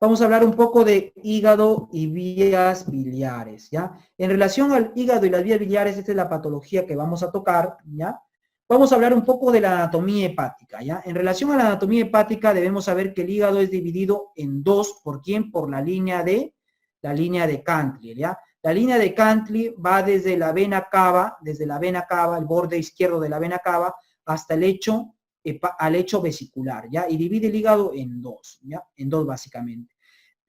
vamos a hablar un poco de hígado y vías biliares, ¿ya? En relación al hígado y las vías biliares, esta es la patología que vamos a tocar, ¿ya? Vamos a hablar un poco de la anatomía hepática, ¿ya? En relación a la anatomía hepática, debemos saber que el hígado es dividido en dos, ¿por quién? Por la línea de Cantley, ¿ya? La línea de Cantley va desde la vena cava, el borde izquierdo de la vena cava, hasta el lecho, al lecho vesicular, ¿ya? Y divide el hígado en dos, ¿ya? En dos básicamente.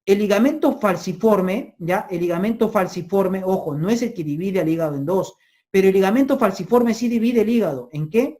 El ligamento falciforme, ¿ya? El ligamento falciforme, ojo, no es el que divide al hígado en dos, pero el ligamento falciforme sí divide el hígado. ¿En qué?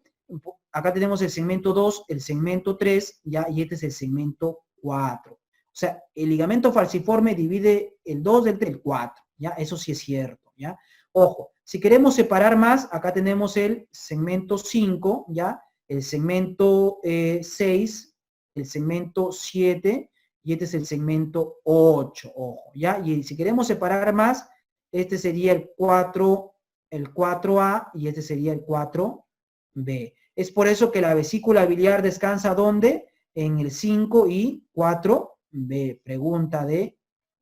Acá tenemos el segmento 2, el segmento 3, ¿ya? Y este es el segmento 4. O sea, el ligamento falciforme divide el 2 del 3, el 4, ¿ya? Eso sí es cierto, ¿ya? Ojo, si queremos separar más, acá tenemos el segmento 5, ¿ya? El segmento 6, el segmento 7, y este es el segmento 8, ojo, ¿ya? Y si queremos separar más, este sería el 4A y este sería el 4B. Es por eso que la vesícula biliar descansa ¿dónde? En el 5 y 4B.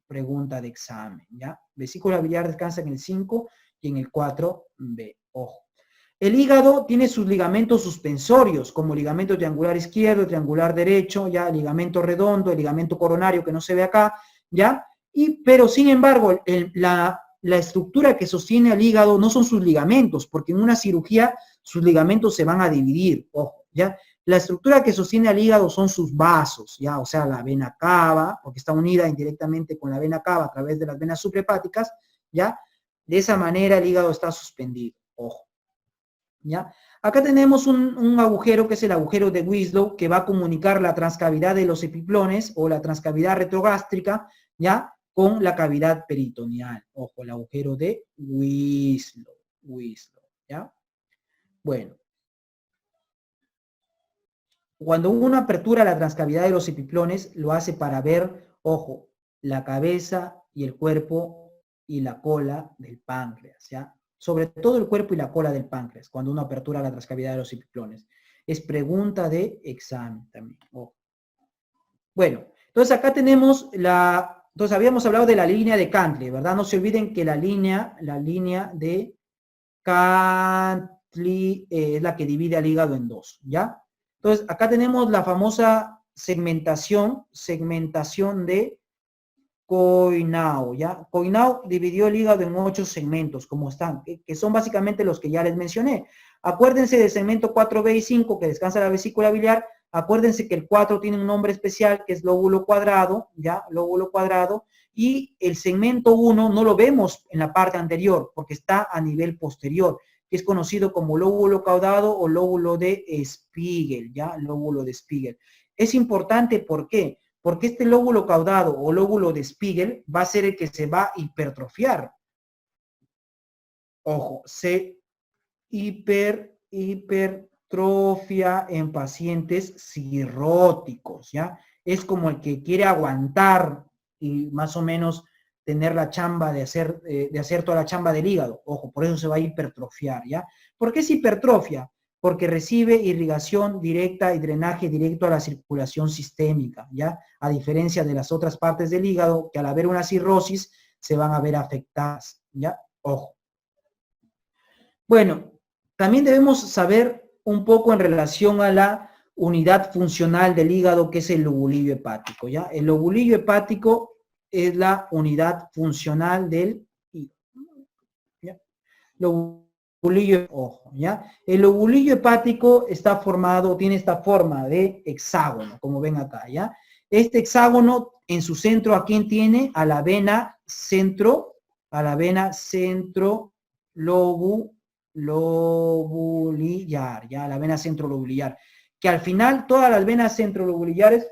Pregunta de examen, ¿ya? Vesícula biliar descansa en el 5 y en el 4B, ojo. El hígado tiene sus ligamentos suspensorios, como ligamento triangular izquierdo, triangular derecho, ya, ligamento redondo, el ligamento coronario que no se ve acá, ya, pero sin embargo, la estructura que sostiene al hígado no son sus ligamentos, porque en una cirugía sus ligamentos se van a dividir, ojo, ya. La estructura que sostiene al hígado son sus vasos, ya, o sea, la vena cava, porque está unida indirectamente con la vena cava a través de las venas suprahepáticas, ya. De esa manera el hígado está suspendido, ojo. ¿Ya? Acá tenemos un agujero que es el agujero de Winslow, que va a comunicar la transcavidad de los epiplones o la transcavidad retrogástrica, ¿ya? Con la cavidad peritoneal. Ojo, el agujero de Winslow, ¿ya? Bueno. Cuando uno apertura la transcavidad de los epiplones, lo hace para ver, ojo, la cabeza y el cuerpo y la cola del páncreas, ¿ya? Sobre todo el cuerpo y la cola del páncreas, cuando uno apertura la transcavidad de los epiplones. Es pregunta de examen también, ojo. Bueno, entonces acá tenemos entonces habíamos hablado de la línea de Cantley, ¿verdad? No se olviden que la línea de Cantley es la que divide al hígado en dos, ¿ya? Entonces, acá tenemos la famosa segmentación de Coinau, ¿ya? Coinau dividió el hígado en 8 segmentos, como están, que son básicamente los que ya les mencioné. Acuérdense del segmento 4B y 5, que descansa la vesícula biliar. Acuérdense que el 4 tiene un nombre especial, que es lóbulo cuadrado, ¿ya? Lóbulo cuadrado. Y el segmento 1 no lo vemos en la parte anterior, porque está a nivel posterior, que es conocido como lóbulo caudado o lóbulo de Spiegel, ¿ya? Lóbulo de Spiegel. Es importante, ¿por qué? Porque este lóbulo caudado o lóbulo de Spiegel va a ser el que se va a hipertrofiar. Ojo, se hipertrofia en pacientes cirróticos, ¿ya? Es como el que quiere aguantar y más o menos tener la chamba de hacer toda la chamba del hígado. Ojo, por eso se va a hipertrofiar, ¿ya? ¿Por qué es hipertrofia? Porque recibe irrigación directa y drenaje directo a la circulación sistémica, ¿ya? A diferencia de las otras partes del hígado, que al haber una cirrosis se van a ver afectadas, ¿ya? Ojo. Bueno, también debemos saber un poco en relación a la unidad funcional del hígado, que es el lobulillo hepático, ¿ya? El lobulillo hepático es la unidad funcional del hígado, ¿ya? Lobulillo, ojo, ¿ya? El lobulillo hepático está formado, tiene esta forma de hexágono, como ven acá, ¿ya? Este hexágono, en su centro, ¿a quién tiene? A la vena centro lobulillar, ¿ya? La vena centrolobulillar. Que al final todas las venas centrolobulillares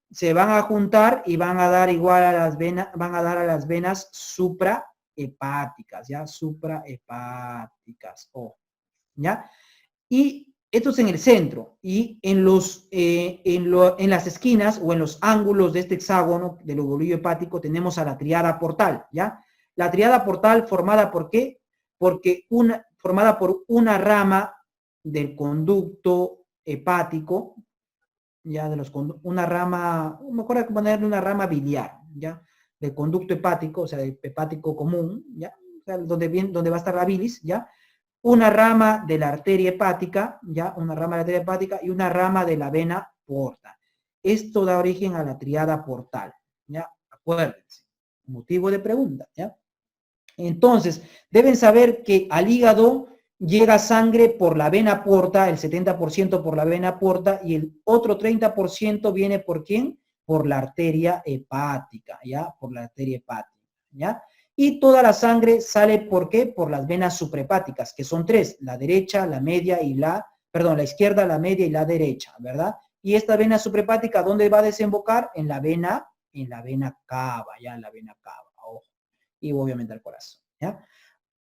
se van a juntar y van a dar igual a las venas, van a dar a las venas suprahepáticas, ¿ya? Suprahepáticas, ojo, ¿ya? Y esto es en el centro, y en las esquinas o en los ángulos de este hexágono del lobulillo hepático tenemos a la triada portal, ¿ya? La triada portal formada ¿por qué? Formada por una rama del conducto hepático, ya, una rama, me acuerdo que ponerle una rama biliar, ya, del conducto hepático, o sea, del hepático común, ya, o sea, donde va a estar la bilis, ya, una rama de la arteria hepática, ya, una rama de la arteria hepática y una rama de la vena porta. Esto da origen a la triada portal, ya, acuérdense, motivo de pregunta, ya. Entonces, deben saber que al hígado llega sangre por la vena porta, el 70% por la vena porta y el otro 30% viene por ¿quién? Por la arteria hepática, ¿ya? Por la arteria hepática, ¿ya? Y toda la sangre sale, ¿por qué? Por las venas suprahepáticas, que son tres, la derecha, la media y la izquierda, la media y la derecha, ¿verdad? Y esta vena suprahepática, ¿dónde va a desembocar? En la vena cava, ¿ya? En la vena cava, ojo. Y obviamente al corazón, ¿ya?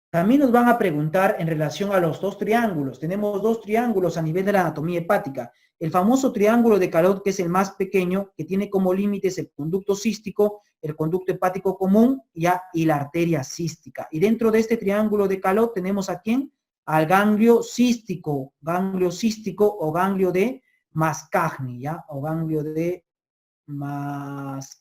También nos van a preguntar en relación a los dos triángulos. Tenemos dos triángulos a nivel de la anatomía hepática. El famoso triángulo de Carot, que es el más pequeño, que tiene como límites el conducto cístico, el conducto hepático común ¿ya? Y la arteria cística. Y dentro de este triángulo de Carot tenemos a ¿quién? Al ganglio cístico o ganglio de Mascagni, ¿ya? O ganglio de Mascagni.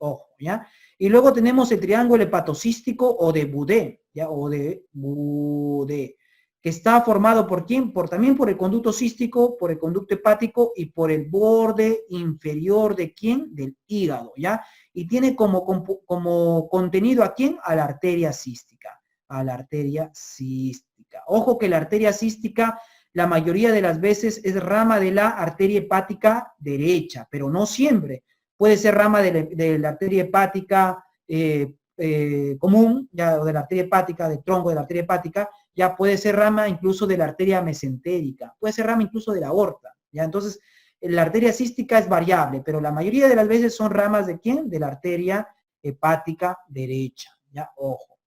Ojo, ¿ya? Y luego tenemos el triángulo hepatocístico o de Boudet, ¿ya? O de Boudet, que está formado por ¿quién? También por el conducto cístico, por el conducto hepático y por el borde inferior de ¿quién? Del hígado, ¿ya? Y tiene como contenido a ¿quién? A la arteria cística, a la arteria cística. Ojo que la arteria cística la mayoría de las veces es rama de la arteria hepática derecha, pero no siempre. Puede ser rama de la arteria hepática común, ya, o de la arteria hepática, del tronco de la arteria hepática, ya puede ser rama incluso de la arteria mesentérica, puede ser rama incluso de la aorta, ya. Entonces, la arteria cística es variable, pero la mayoría de las veces son ramas de ¿quién? De la arteria hepática derecha, ya, ojo.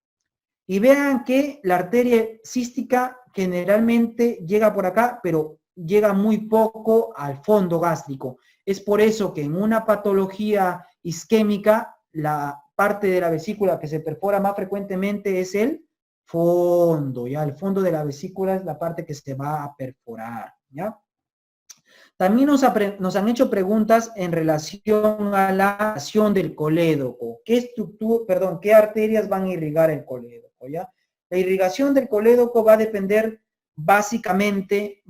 Y vean que la arteria cística generalmente llega por acá, pero llega muy poco al fondo gástrico. Es por eso que en una patología isquémica, la parte de la vesícula que se perfora más frecuentemente es el fondo, ¿ya? El fondo de la vesícula es la parte que se va a perforar, ¿ya? También nos han hecho preguntas en relación a la acción del colédoco. ¿Qué arterias van a irrigar el colédoco, ya? La irrigación del colédoco va a depender básicamente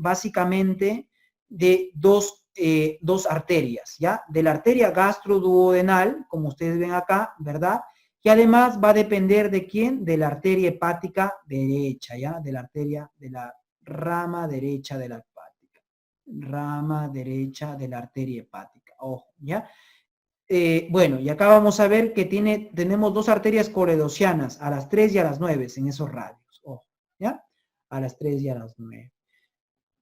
de dos arterias, ¿ya? De la arteria gastroduodenal, como ustedes ven acá, ¿verdad? Y además va a depender de ¿quién? De la arteria hepática derecha, ¿ya? De la rama derecha de la rama derecha de la arteria hepática. Ojo, ¿ya? Bueno, y acá vamos a ver que tenemos dos arterias coledocianas, a las 3 y a las 9 en esos radios. Ojo, ¿ya? A las 3 y a las 9.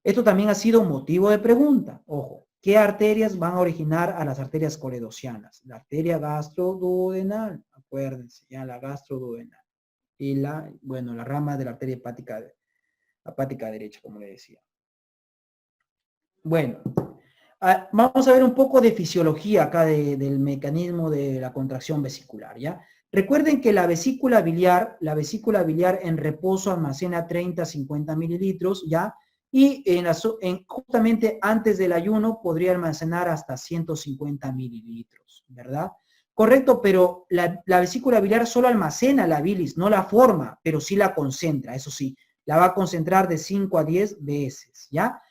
Esto también ha sido un motivo de pregunta. Ojo, ¿qué arterias van a originar a las arterias coledocianas? La arteria gastroduodenal, acuérdense, ya la gastroduodenal. Y la rama de la arteria hepática derecha, como le decía. Bueno, vamos a ver un poco de fisiología acá del mecanismo de la contracción vesicular, ¿ya? Recuerden que la vesícula biliar en reposo almacena 30-50 mililitros, ¿ya? Y justamente antes del ayuno podría almacenar hasta 150 mililitros, ¿verdad? Correcto, pero la vesícula biliar solo almacena la bilis, no la forma, pero sí la concentra, eso sí, la va a concentrar de 5 a 10 veces, ¿ya?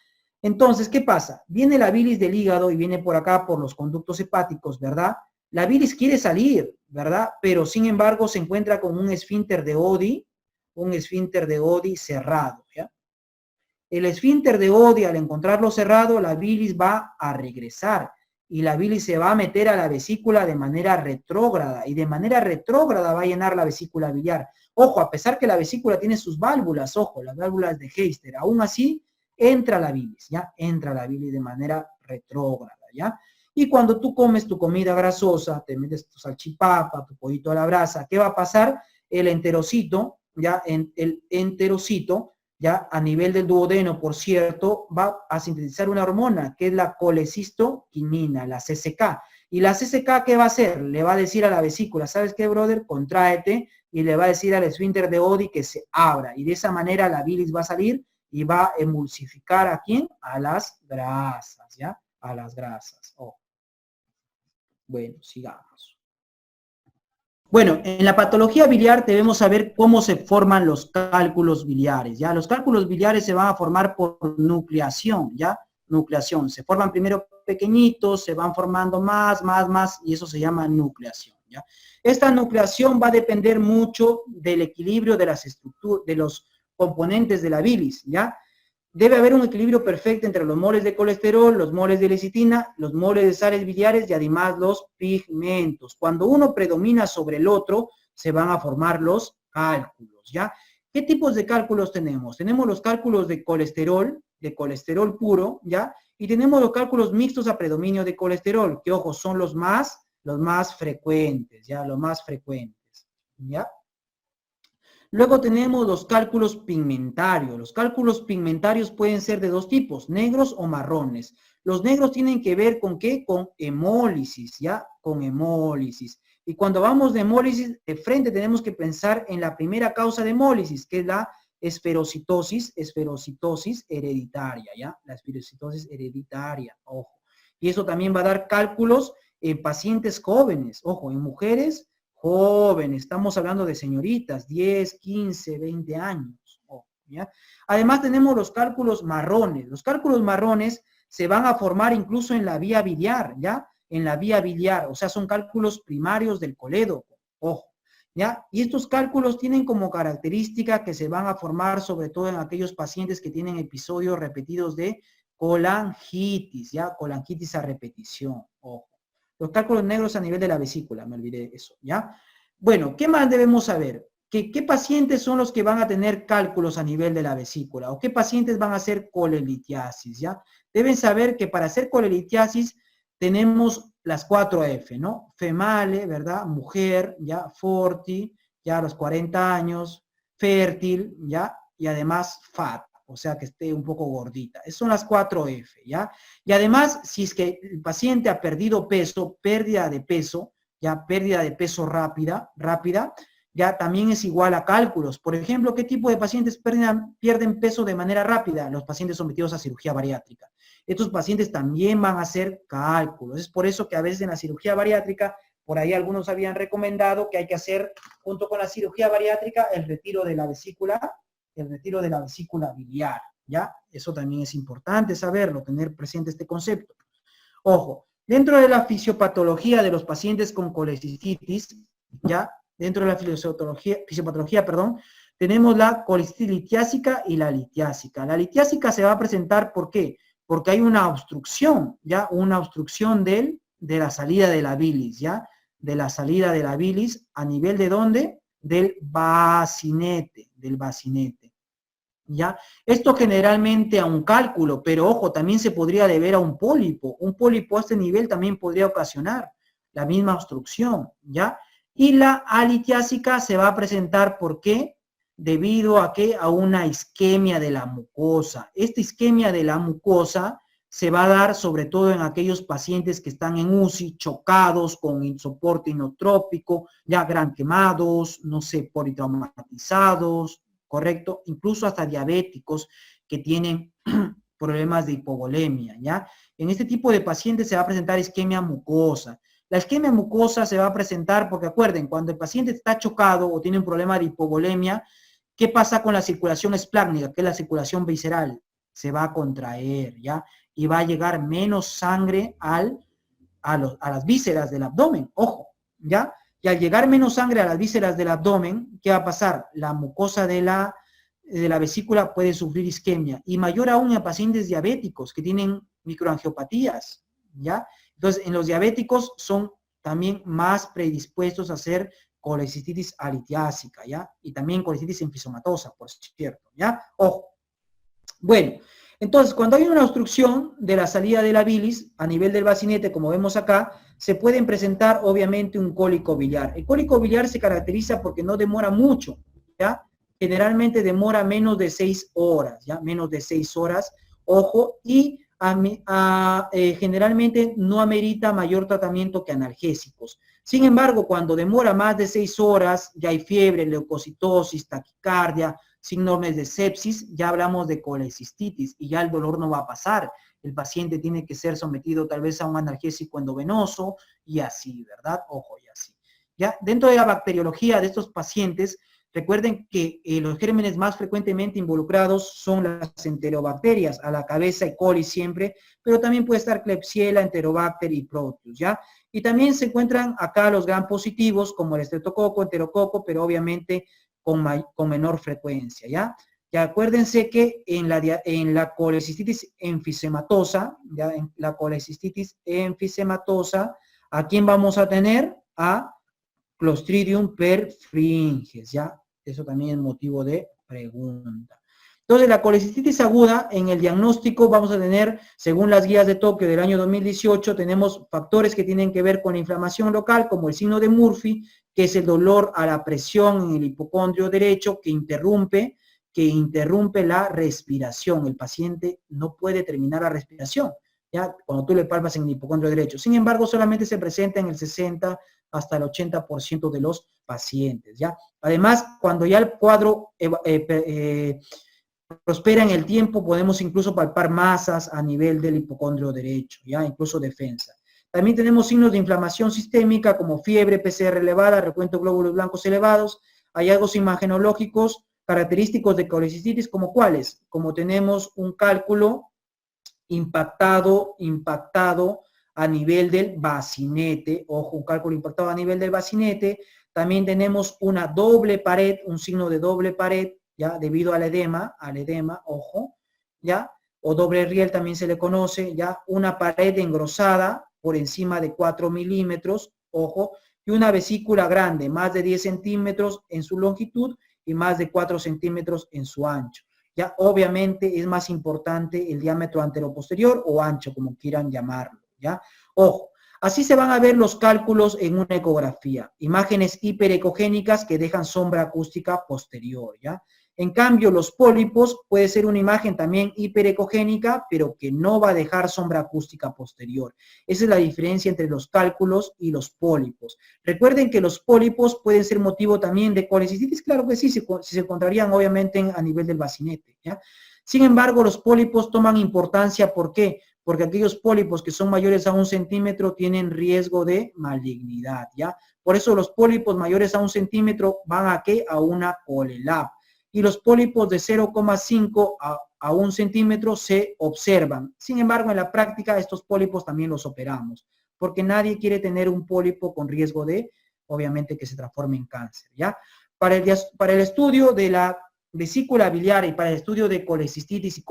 Entonces, ¿qué pasa? Viene la bilis del hígado y viene por acá por los conductos hepáticos, ¿verdad? La bilis quiere salir, ¿verdad? Pero sin embargo se encuentra con un esfínter de Oddi cerrado, ¿ya? El esfínter de Oddi, al encontrarlo cerrado, la bilis va a regresar y la bilis se va a meter a la vesícula de manera retrógrada y de manera retrógrada va a llenar la vesícula biliar. Ojo, a pesar que la vesícula tiene sus válvulas, ojo, las válvulas de Heister, aún así entra la bilis, ¿ya? Entra la bilis de manera retrógrada, ¿ya? Y cuando tú comes tu comida grasosa, te metes tu salchipapa, tu pollito a la brasa, ¿qué va a pasar? El enterocito, ¿ya? El enterocito, ¿ya? A nivel del duodeno, por cierto, va a sintetizar una hormona, que es la colecistoquinina, la CCK. ¿Y la CCK qué va a hacer? Le va a decir a la vesícula, ¿sabes qué, brother? Contráete, y le va a decir al esfínter de Oddi que se abra. Y de esa manera la bilis va a salir y va a emulsificar ¿a quién? A las grasas, ¿ya? A las grasas. Oh. Bueno, sigamos. Bueno, en la patología biliar debemos saber cómo se forman los cálculos biliares, ¿ya? Los cálculos biliares se van a formar por nucleación, ¿ya? Nucleación. Se forman primero pequeñitos, se van formando más, y eso se llama nucleación, ¿ya? Esta nucleación va a depender mucho del equilibrio de las estructuras, de los componentes de la bilis, ¿ya? Debe haber un equilibrio perfecto entre los moles de colesterol, los moles de lecitina, los moles de sales biliares y además los pigmentos. Cuando uno predomina sobre el otro, se van a formar los cálculos, ¿ya? ¿Qué tipos de cálculos tenemos? Tenemos los cálculos de colesterol puro, ¿ya? Y tenemos los cálculos mixtos a predominio de colesterol, que, ojo, son los más frecuentes, ¿ya? Los más frecuentes, ¿ya? Luego tenemos los cálculos pigmentarios. Los cálculos pigmentarios pueden ser de dos tipos, negros o marrones. Los negros tienen que ver con ¿qué? Con hemólisis, ¿ya? Con hemólisis. Y cuando vamos de hemólisis, de frente tenemos que pensar en la primera causa de hemólisis, que es la esferocitosis hereditaria, ¿ya? La esferocitosis hereditaria, ojo. Y eso también va a dar cálculos en pacientes jóvenes, ojo, en mujeres jóvenes, estamos hablando de señoritas, 10, 15, 20 años. ¿Ya? Además tenemos los cálculos marrones. Los cálculos marrones se van a formar incluso en la vía biliar, ¿ya? En la vía biliar, o sea, son cálculos primarios del colédoco, ojo, ¿ya? Y estos cálculos tienen como característica que se van a formar sobre todo en aquellos pacientes que tienen episodios repetidos de colangitis, ¿ya? Colangitis a repetición, ojo. Los cálculos negros a nivel de la vesícula, me olvidé eso, ¿ya? Bueno, ¿qué más debemos saber? ¿Qué pacientes son los que van a tener cálculos a nivel de la vesícula? ¿O qué pacientes van a hacer colelitiasis, ya? Deben saber que para hacer colelitiasis tenemos las 4F, ¿no? Female, ¿verdad? Mujer, ¿ya? Forti, ya a los 40 años, fértil, ¿ya? Y además fat, o sea, que esté un poco gordita. Esas son las 4F, ¿ya? Y además, si es que el paciente ha perdido peso, pérdida de peso, ya pérdida de peso rápida, ya también es igual a cálculos. Por ejemplo, ¿qué tipo de pacientes pierden peso de manera rápida? Los pacientes sometidos a cirugía bariátrica. Estos pacientes también van a hacer cálculos. Es por eso que a veces en la cirugía bariátrica, por ahí algunos habían recomendado que hay que hacer, junto con la cirugía bariátrica, el retiro de la vesícula biliar, ¿ya? Eso también es importante saberlo, tener presente este concepto. Ojo, dentro de la fisiopatología de los pacientes con colecistitis, ¿ya? Dentro de la fisiopatología, tenemos la colecistitis litiásica y la litiásica. La litiásica se va a presentar, ¿por qué? Porque hay una obstrucción, ¿ya? Una obstrucción de la salida de la bilis, ¿ya? De la salida de la bilis, ¿a nivel de dónde? Del bacinete, ¿ya? Esto generalmente a un cálculo, pero ojo, también se podría deber a un pólipo. Un pólipo a este nivel también podría ocasionar la misma obstrucción, ¿ya? Y la alitiásica se va a presentar, ¿por qué? Debido a que a una isquemia de la mucosa. Esta isquemia de la mucosa se va a dar sobre todo en aquellos pacientes que están en UCI, chocados, con soporte inotrópico, ya gran quemados, no sé, politraumatizados, ¿correcto? Incluso hasta diabéticos que tienen problemas de hipovolemia, ¿ya? En este tipo de pacientes se va a presentar isquemia mucosa. La isquemia mucosa se va a presentar porque, acuerden, cuando el paciente está chocado o tiene un problema de hipovolemia, ¿qué pasa con la circulación esplácnica, que es la circulación visceral? Se va a contraer, ¿ya? Y va a llegar menos sangre a las vísceras del abdomen, ojo, ¿ya? Y al llegar menos sangre a las vísceras del abdomen, ¿qué va a pasar? La mucosa de la vesícula puede sufrir isquemia, y mayor aún a pacientes diabéticos que tienen microangiopatías, ¿ya? Entonces, en los diabéticos son también más predispuestos a hacer colecistitis alitiásica, ¿ya? Y también colecistitis enfisomatosa, por cierto, ¿ya? Ojo. Bueno, entonces, cuando hay una obstrucción de la salida de la bilis a nivel del bacinete, como vemos acá, se pueden presentar, obviamente, un cólico biliar. El cólico biliar se caracteriza porque no demora mucho, ¿ya? Generalmente demora menos de 6 horas, ¿ya? Menos de 6 horas, ojo, y generalmente no amerita mayor tratamiento que analgésicos. Sin embargo, cuando demora más de 6 horas, ya hay fiebre, leucocitosis, taquicardia, signos de sepsis, ya hablamos de colecistitis y ya el dolor no va a pasar. El paciente tiene que ser sometido tal vez a un analgésico endovenoso y así, ¿verdad? Ojo, y así. Ya, dentro de la bacteriología de estos pacientes, recuerden que los gérmenes más frecuentemente involucrados son las enterobacterias, a la cabeza E. coli siempre, pero también puede estar Klebsiella, Enterobacter y Proteus, ¿ya? Y también se encuentran acá los gram positivos, como el estreptococo, enterococo, pero obviamente con menor frecuencia, ¿ya? Ya acuérdense que en la colecistitis enfisematosa, ¿ya? En la colecistitis enfisematosa, ¿a quién vamos a tener? A Clostridium perfringens, ¿ya? Eso también es motivo de pregunta. Entonces, la colecistitis aguda, en el diagnóstico vamos a tener, según las guías de Tokio del año 2018, tenemos factores que tienen que ver con la inflamación local, como el signo de Murphy, que es el dolor a la presión en el hipocondrio derecho, que interrumpe la respiración. El paciente no puede terminar la respiración, ¿ya? Cuando tú le palpas en el hipocondrio derecho. Sin embargo, solamente se presenta en el 60 hasta el 80% de los pacientes, ¿ya? Además, cuando ya el cuadro prospera en el tiempo, podemos incluso palpar masas a nivel del hipocondrio derecho, ¿ya? Incluso defensa. También tenemos signos de inflamación sistémica como fiebre, PCR elevada, recuento de glóbulos blancos elevados, hallazgos imagenológicos característicos de colecistitis, como cuáles, como tenemos un cálculo impactado a nivel del bacinete, ojo, un cálculo impactado a nivel del bacinete. También tenemos una doble pared, un signo de doble pared, ya, debido al edema, ojo, ya, o doble riel también se le conoce, ya, una pared engrosada por encima de 4 milímetros, ojo, y una vesícula grande, más de 10 centímetros en su longitud y más de 4 centímetros en su ancho. Ya, obviamente es más importante el diámetro anteroposterior o ancho, como quieran llamarlo, ¿ya? Ojo, así se van a ver los cálculos en una ecografía, imágenes hiperecogénicas que dejan sombra acústica posterior, ¿ya? En cambio, los pólipos puede ser una imagen también hiperecogénica, pero que no va a dejar sombra acústica posterior. Esa es la diferencia entre los cálculos y los pólipos. Recuerden que los pólipos pueden ser motivo también de colecistitis, claro que sí, si se encontrarían obviamente a nivel del bacinete, ¿ya? Sin embargo, los pólipos toman importancia, ¿por qué? Porque aquellos pólipos que son mayores a 1 centímetro tienen riesgo de malignidad, ¿ya? Por eso los pólipos mayores a 1 centímetro van a ¿qué? A una ColeLab. Y los pólipos de 0,5 a 1 centímetro se observan. Sin embargo, en la práctica estos pólipos también los operamos, porque nadie quiere tener un pólipo con riesgo de, obviamente, que se transforme en cáncer, ¿ya? Para el estudio de la vesícula biliar y para el estudio de colecistitis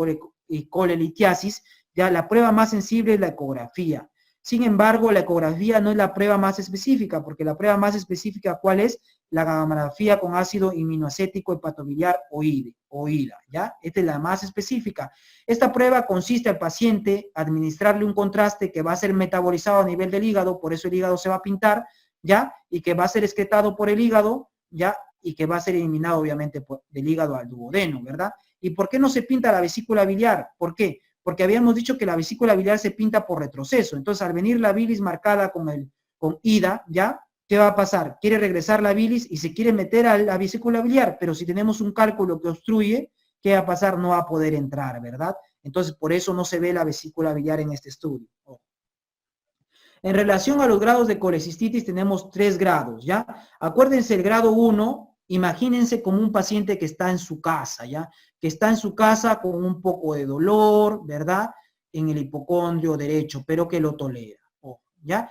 y colelitiasis, ya la prueba más sensible es la ecografía. Sin embargo, la ecografía no es la prueba más específica, porque la prueba más específica, ¿cuál es? La gamografía con ácido aminoacético hepatobiliar o IDA, ¿ya? Esta es la más específica. Esta prueba consiste al paciente administrarle un contraste que va a ser metabolizado a nivel del hígado, por eso el hígado se va a pintar, ¿ya? Y que va a ser excretado por el hígado, ¿ya? Y que va a ser eliminado, obviamente, del hígado al duodeno, ¿verdad? ¿Y por qué no se pinta la vesícula biliar? ¿Por qué? Porque habíamos dicho que la vesícula biliar se pinta por retroceso. Entonces, al venir la bilis marcada con IDA, ¿ya? ¿Qué va a pasar? Quiere regresar la bilis y se quiere meter a la vesícula biliar, pero si tenemos un cálculo que obstruye, ¿qué va a pasar? No va a poder entrar, ¿verdad? Entonces, por eso no se ve la vesícula biliar en este estudio. En relación a los grados de colecistitis, tenemos 3 grados, ¿ya? Acuérdense, el grado 1, imagínense como un paciente que está en su casa, ¿ya? Que está en su casa con un poco de dolor, ¿verdad? En el hipocondrio derecho, pero que lo tolera, ¿ya?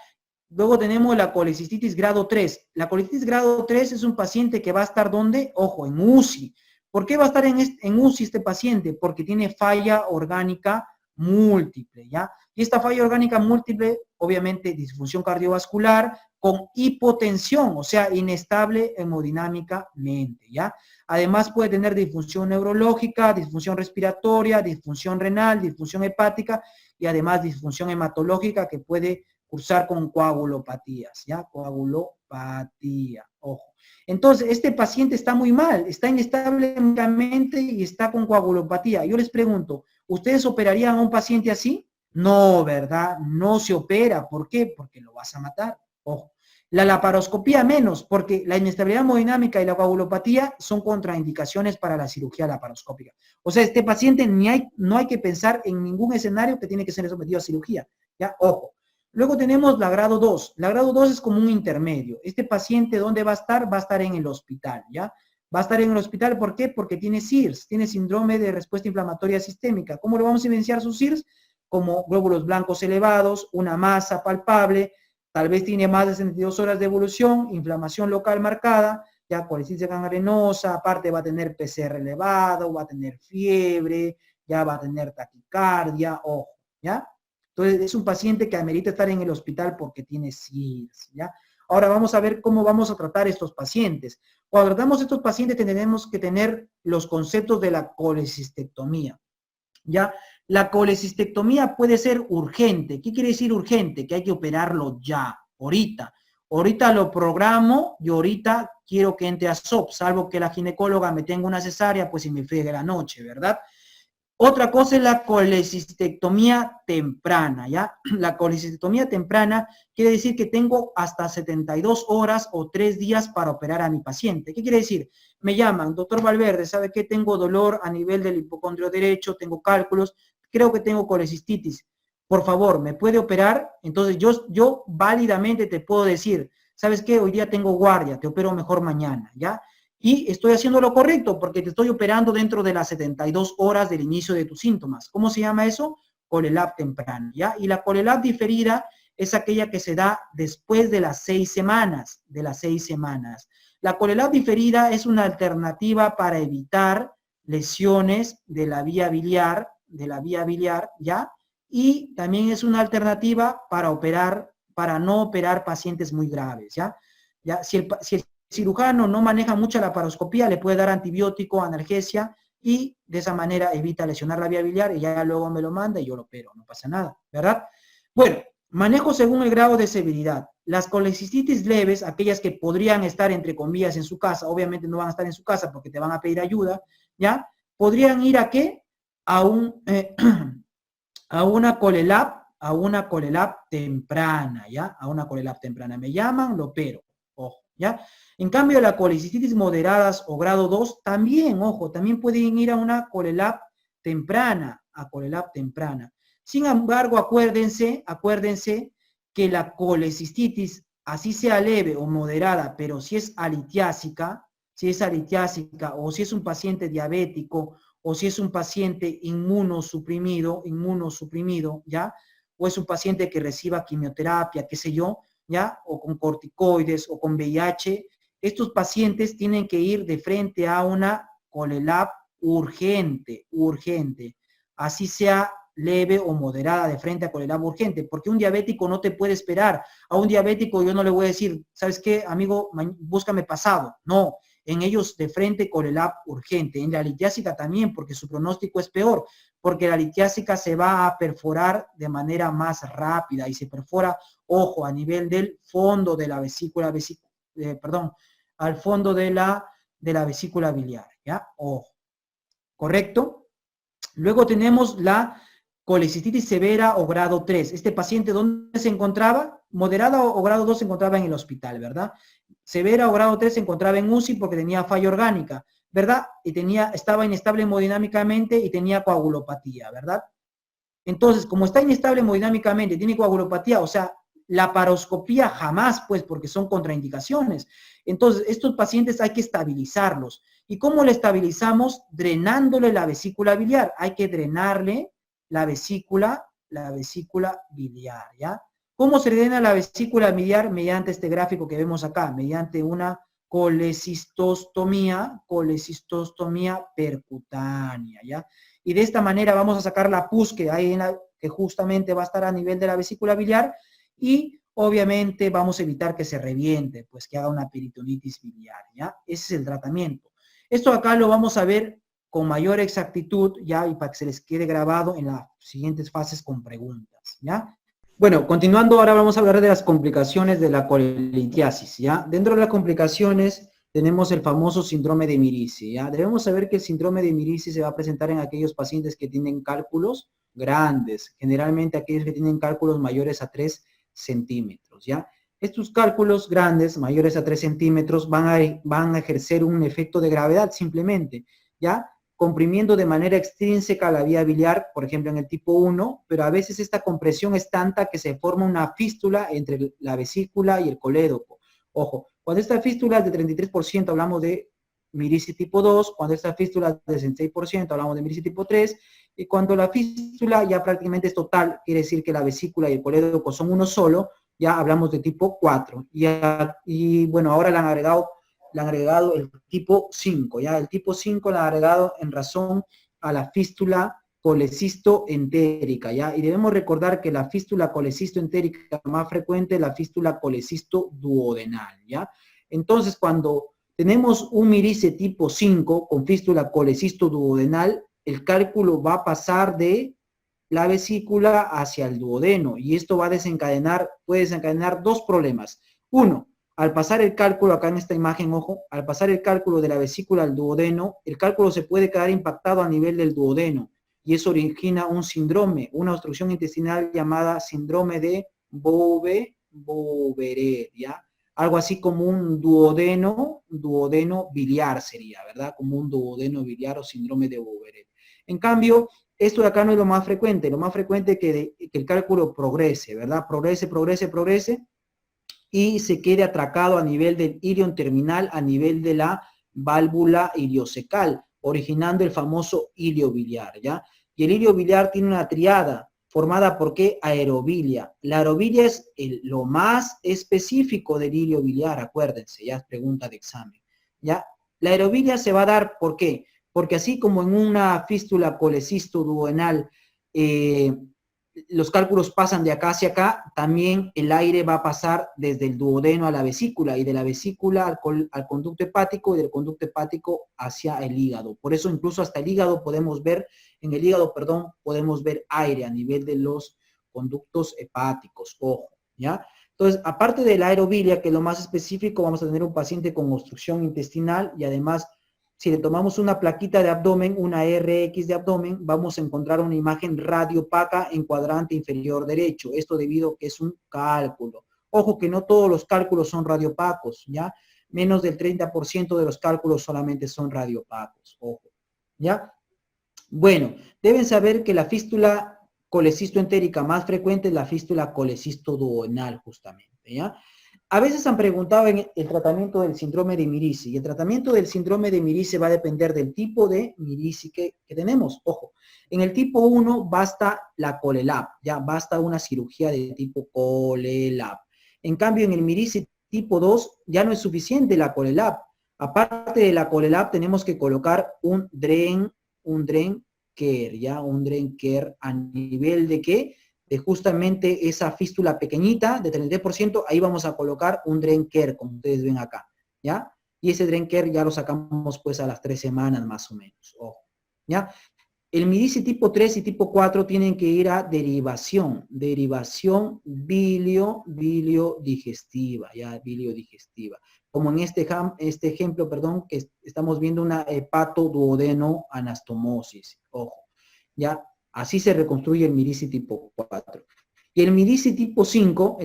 Luego tenemos la colecistitis grado 3. La colecistitis grado 3 es un paciente que va a estar, ¿dónde? Ojo, en UCI. ¿Por qué va a estar en UCI este paciente? Porque tiene falla orgánica múltiple, ¿ya? Y esta falla orgánica múltiple, obviamente, disfunción cardiovascular con hipotensión, o sea, inestable hemodinámicamente, ¿ya? Además puede tener disfunción neurológica, disfunción respiratoria, disfunción renal, disfunción hepática y además disfunción hematológica que puede cursar con coagulopatías, ¿ya? Coagulopatía, ojo. Entonces, este paciente está muy mal, está inestable hemodinámicamente y está con coagulopatía. Yo les pregunto, ¿ustedes operarían a un paciente así? No, ¿verdad? No se opera. ¿Por qué? Porque lo vas a matar. Ojo. La laparoscopía menos, porque la inestabilidad hemodinámica y la coagulopatía son contraindicaciones para la cirugía laparoscópica. O sea, este paciente no hay que pensar en ningún escenario que tiene que ser sometido a cirugía, ¿ya? Ojo. Luego tenemos la grado 2. La grado 2 es como un intermedio. Este paciente, ¿dónde va a estar? Va a estar en el hospital, ¿ya? Va a estar en el hospital, ¿por qué? Porque tiene SIRS, tiene síndrome de respuesta inflamatoria sistémica. ¿Cómo le vamos a evidenciar sus SIRS? Como glóbulos blancos elevados, una masa palpable, tal vez tiene más de 72 horas de evolución, inflamación local marcada, ya colecitis gangrenosa, aparte va a tener PCR elevado, va a tener fiebre, ya va a tener taquicardia, ojo, ¿ya? Entonces es un paciente que amerita estar en el hospital porque tiene SIRS, ¿ya? Ahora vamos a ver cómo vamos a tratar estos pacientes. Cuando tratamos a estos pacientes tenemos que tener los conceptos de la colecistectomía, ¿ya? La colecistectomía puede ser urgente. ¿Qué quiere decir urgente? Que hay que operarlo ya, ahorita. Ahorita lo programo y ahorita quiero que entre a SOP, salvo que la ginecóloga me tenga una cesárea, pues y me friegue la noche, ¿verdad? Otra cosa es la colecistectomía temprana, ¿ya? La colecistectomía temprana quiere decir que tengo hasta 72 horas o 3 días para operar a mi paciente. ¿Qué quiere decir? Me llaman, doctor Valverde, ¿sabe qué? Tengo dolor a nivel del hipocondrio derecho, tengo cálculos, creo que tengo colecistitis. Por favor, ¿me puede operar? Entonces yo válidamente te puedo decir, ¿sabes qué? Hoy día tengo guardia, te opero mejor mañana, ¿ya? Y estoy haciendo lo correcto porque te estoy operando dentro de las 72 horas del inicio de tus síntomas. ¿Cómo se llama eso? Colelab temprana, ¿ya? Y la Colelab diferida es aquella que se da después de las 6 semanas, La Colelab diferida es una alternativa para evitar lesiones de la vía biliar, ¿ya? Y también es una alternativa para no operar pacientes muy graves, ¿ya? ¿Ya? Si el cirujano no maneja mucha laparoscopía, le puede dar antibiótico, analgesia, y de esa manera evita lesionar la vía biliar y ya luego me lo manda y yo lo opero, no pasa nada, ¿verdad? Bueno, manejo según el grado de severidad. Las colecistitis leves, aquellas que podrían estar entre comillas en su casa, obviamente no van a estar en su casa porque te van a pedir ayuda, ¿ya? ¿Podrían ir a qué? A a una colelab temprana, ¿ya? A una colelab temprana. Me llaman, lo opero, ojo, ¿ya? En cambio, la colecistitis moderadas o grado 2, también, ojo, también pueden ir a una colelab temprana, Sin embargo, acuérdense que la colecistitis, así sea leve o moderada, pero si es alitiásica, o si es un paciente diabético, o si es un paciente inmunosuprimido, ¿ya? O es un paciente que reciba quimioterapia, qué sé yo, ¿ya? O con corticoides o con VIH, estos pacientes tienen que ir de frente a una colelab urgente, así sea leve o moderada, de frente a colelab urgente, porque un diabético no te puede esperar. A un diabético yo no le voy a decir, ¿sabes qué, amigo? Búscame pasado. No, en ellos de frente colelab urgente. En la litiásica también, porque su pronóstico es peor, porque la litiásica se va a perforar de manera más rápida y se perfora, ojo, a nivel del fondo de la vesícula, al fondo de la vesícula biliar, ¿ya? Ojo, ¿correcto? Luego tenemos la colecistitis severa o grado 3. Este paciente, ¿dónde se encontraba? Moderada o grado 2 se encontraba en el hospital, ¿verdad? Severa o grado 3 se encontraba en UCI porque tenía falla orgánica, ¿verdad? Y estaba inestable hemodinámicamente y tenía coagulopatía, ¿verdad? Entonces, como está inestable hemodinámicamente, tiene coagulopatía, o sea, la paroscopía jamás, pues, porque son contraindicaciones. Entonces, estos pacientes hay que estabilizarlos. ¿Y cómo le estabilizamos? Drenándole la vesícula biliar. Hay que drenarle la vesícula biliar, ¿ya? ¿Cómo se drena la vesícula biliar? Mediante este gráfico que vemos acá, mediante una colecistostomía percutánea, ¿ya? Y de esta manera vamos a sacar la pus que justamente va a estar a nivel de la vesícula biliar, y obviamente vamos a evitar que se reviente, pues que haga una peritonitis biliar, ¿ya? Ese es el tratamiento. Esto acá lo vamos a ver con mayor exactitud, ¿ya? Y para que se les quede grabado en las siguientes fases con preguntas, ¿ya? Bueno, continuando, ahora vamos a hablar de las complicaciones de la colelitiasis, ¿ya? Dentro de las complicaciones tenemos el famoso síndrome de Mirici, ¿ya? Debemos saber que el síndrome de Mirici se va a presentar en aquellos pacientes que tienen cálculos grandes, generalmente aquellos que tienen cálculos mayores a 3 centímetros, ¿ya? Estos cálculos grandes, mayores a 3 centímetros, van a ejercer un efecto de gravedad simplemente, ¿ya? Comprimiendo de manera extrínseca la vía biliar, por ejemplo en el tipo 1, pero a veces esta compresión es tanta que se forma una fístula entre la vesícula y el colédoco. Ojo, cuando esta fístula es de 33%, hablamos de mirisis tipo 2, cuando esta fístula es de 66%, hablamos de mirisis tipo 3, y cuando la fístula ya prácticamente es total, quiere decir que la vesícula y el colédoco son uno solo, ya hablamos de tipo 4. Y bueno, ahora le han agregado el tipo 5, ya el tipo 5 le han agregado en razón a la fístula colecisto-entérica, ¿ya? Y debemos recordar que la fístula colecisto-entérica más frecuente es la fístula colecisto-duodenal, ¿ya? Entonces, cuando tenemos un mirice tipo 5 con fístula colecisto-duodenal, el cálculo va a pasar de la vesícula hacia el duodeno, y esto va a puede desencadenar dos problemas. Uno, al pasar el cálculo, acá en esta imagen, ojo, al pasar el cálculo de la vesícula al duodeno, el cálculo se puede quedar impactado a nivel del duodeno, y eso origina un síndrome, una obstrucción intestinal llamada síndrome de Bove-Bouveret, ¿ya? Algo así como un duodeno biliar sería, ¿verdad? Como un duodeno biliar o síndrome de Bouveret. En cambio, esto de acá no es lo más frecuente es que el cálculo progrese, ¿verdad? Progrese, y se quede atracado a nivel del ilion terminal, a nivel de la válvula iliocecal, originando el famoso ilio biliar, ¿ya? Y el ilio biliar tiene una triada, formada por ¿qué? Aerobilia. La aerobilia es lo más específico del ilio biliar, acuérdense, ya es pregunta de examen, ¿ya? La aerobilia se va a dar, ¿por qué? Porque así como en una fístula colecisto-duodenal, los cálculos pasan de acá hacia acá, también el aire va a pasar desde el duodeno a la vesícula, y de la vesícula al conducto hepático, y del conducto hepático hacia el hígado. Por eso incluso hasta el hígado podemos ver aire a nivel de los conductos hepáticos, ojo, ¿ya? Entonces, aparte de la aerobilia, que es lo más específico, vamos a tener un paciente con obstrucción intestinal, y además, si le tomamos una plaquita de abdomen, una RX de abdomen, vamos a encontrar una imagen radiopaca en cuadrante inferior derecho. Esto debido a que es un cálculo. Ojo que no todos los cálculos son radiopacos, ¿ya? Menos del 30% de los cálculos solamente son radiopacos, ojo, ¿ya? Bueno, deben saber que la fístula colecisto-entérica más frecuente es la fístula colecisto-duodenal, justamente, ¿ya? A veces han preguntado en el tratamiento del síndrome de Mirici, y el tratamiento del síndrome de Mirici va a depender del tipo de Mirici que tenemos. Ojo, en el tipo 1 basta la Colelab, ya basta una cirugía de tipo Colelab. En cambio, en el Mirici tipo 2 ya no es suficiente la Colelab. Aparte de la Colelab, tenemos que colocar un Dren Care, ¿ya? Un Dren Care a nivel de ¿qué? De justamente esa fístula pequeñita de 33%, ahí vamos a colocar un Dren Care, como ustedes ven acá, ¿ya? Y ese Dren Care ya lo sacamos pues a las 3 semanas más o menos, ojo, ¿ya? El Mirici tipo 3 y tipo 4 tienen que ir a derivación biliodigestiva, ¿ya? Biliodigestiva. Como en este ejemplo, perdón, que estamos viendo una hepatoduodeno anastomosis, ojo, ¿ya? Así se reconstruye el Mirici tipo 4. Y el Mirici tipo 5,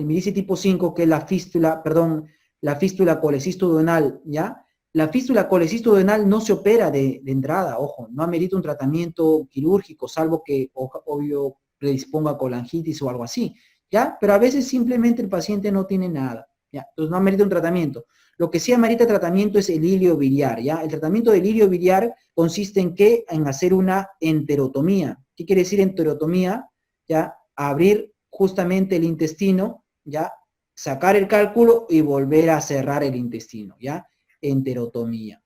que es la fístula, perdón, la fístula colecisto-duodenal, ¿ya? La fístula colecisto-duodenal no se opera de entrada, ojo, no amerita un tratamiento quirúrgico, salvo que, obvio, predisponga a colangitis o algo así, ¿ya? Pero a veces simplemente el paciente no tiene nada, ¿ya? Entonces no amerita un tratamiento. Lo que sí amerita tratamiento es el ilio biliar, ¿ya? El tratamiento del ilio biliar consiste en ¿qué? En hacer una enterotomía. ¿Qué quiere decir enterotomía? ¿Ya? Abrir justamente el intestino, ¿ya? Sacar el cálculo y volver a cerrar el intestino, ¿ya? Enterotomía.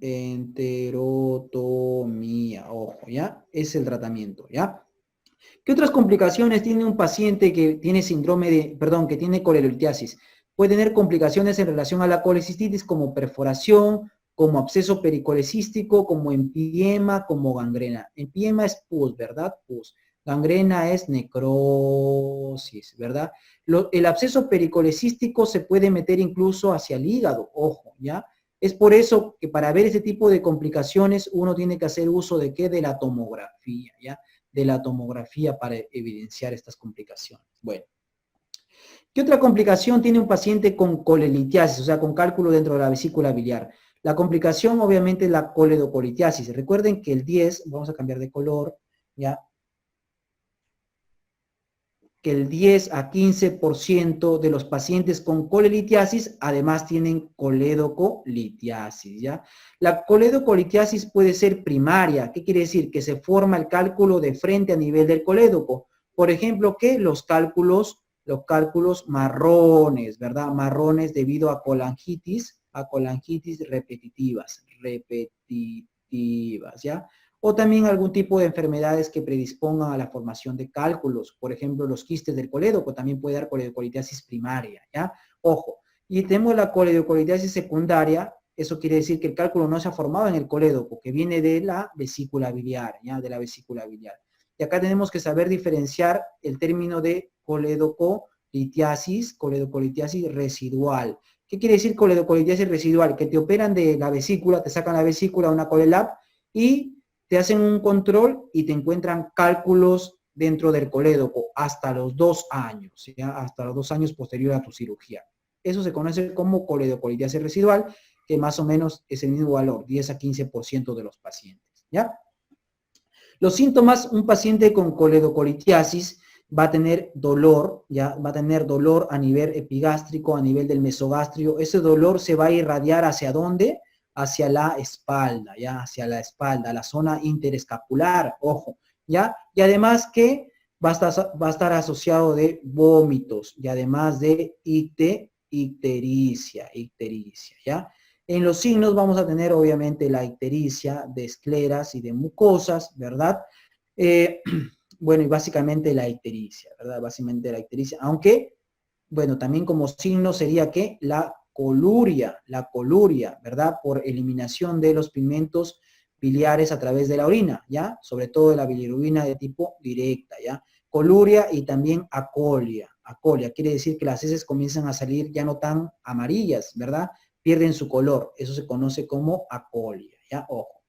Enterotomía, ojo, ¿ya? Es el tratamiento, ¿ya? ¿Qué otras complicaciones tiene un paciente que tiene que tiene colelitiasis? Puede tener complicaciones en relación a la colecistitis como perforación, como absceso pericolecístico, como empiema, como gangrena. Empiema es pus, ¿verdad? Pus. Gangrena es necrosis, ¿verdad? El absceso pericolecístico se puede meter incluso hacia el hígado, ojo, ¿ya? Es por eso que para ver ese tipo de complicaciones uno tiene que hacer uso de ¿qué? De la tomografía, ¿ya? de la tomografía para evidenciar estas complicaciones. Bueno, ¿qué otra complicación tiene un paciente con colelitiasis, o sea, con cálculo dentro de la vesícula biliar? La complicación, obviamente, es la coledocolitiasis. Recuerden que el 10, vamos a cambiar de color, ¿ya? Que el 10 a 15% de los pacientes con colelitiasis además tienen coledocolitiasis, ¿ya? La coledocolitiasis puede ser primaria. ¿Qué quiere decir? Que se forma el cálculo de frente a nivel del colédoco. Por ejemplo, que los cálculos marrones, ¿verdad? Marrones debido a colangitis repetitivas, ¿ya? O también algún tipo de enfermedades que predispongan a la formación de cálculos, por ejemplo, los quistes del colédoco, también puede dar coledocolitiasis primaria, ¿ya? Ojo, y tenemos la coledocolitiasis secundaria, eso quiere decir que el cálculo no se ha formado en el colédoco, que viene de la vesícula biliar, ¿ya? De la vesícula biliar. Y acá tenemos que saber diferenciar el término de coledocolitiasis residual. ¿Qué quiere decir coledocolitiasis residual? Que te operan de la vesícula, te sacan la vesícula, una colelab, y te hacen un control y te encuentran cálculos dentro del colédoco hasta los 2 años, ¿ya? Hasta los 2 años posterior a tu cirugía. Eso se conoce como coledocolitiasis residual, que más o menos es el mismo valor, 10 a 15% de los pacientes, ¿ya? Los síntomas, un paciente con coledocolitiasis va a tener dolor, ¿ya? Va a tener dolor a nivel epigástrico, a nivel del mesogastrio. Ese dolor se va a irradiar ¿hacia dónde? Hacia la espalda, ¿ya? Hacia la espalda, la zona interescapular, ojo, ¿ya? Y además que va a estar asociado de vómitos y además de ictericia, ¿ya? En los signos vamos a tener obviamente la ictericia de escleras y de mucosas, ¿verdad? Bueno, y básicamente la ictericia, ¿verdad? Básicamente la ictericia, aunque, bueno, también como signo sería que la coluria, ¿verdad? Por eliminación de los pigmentos biliares a través de la orina, ¿ya? Sobre todo de la bilirrubina de tipo directa, ¿ya? Coluria y también acolia. Acolia quiere decir que las heces comienzan a salir ya no tan amarillas, ¿verdad? Pierden su color. Eso se conoce como acolia, ¿ya? Ojo.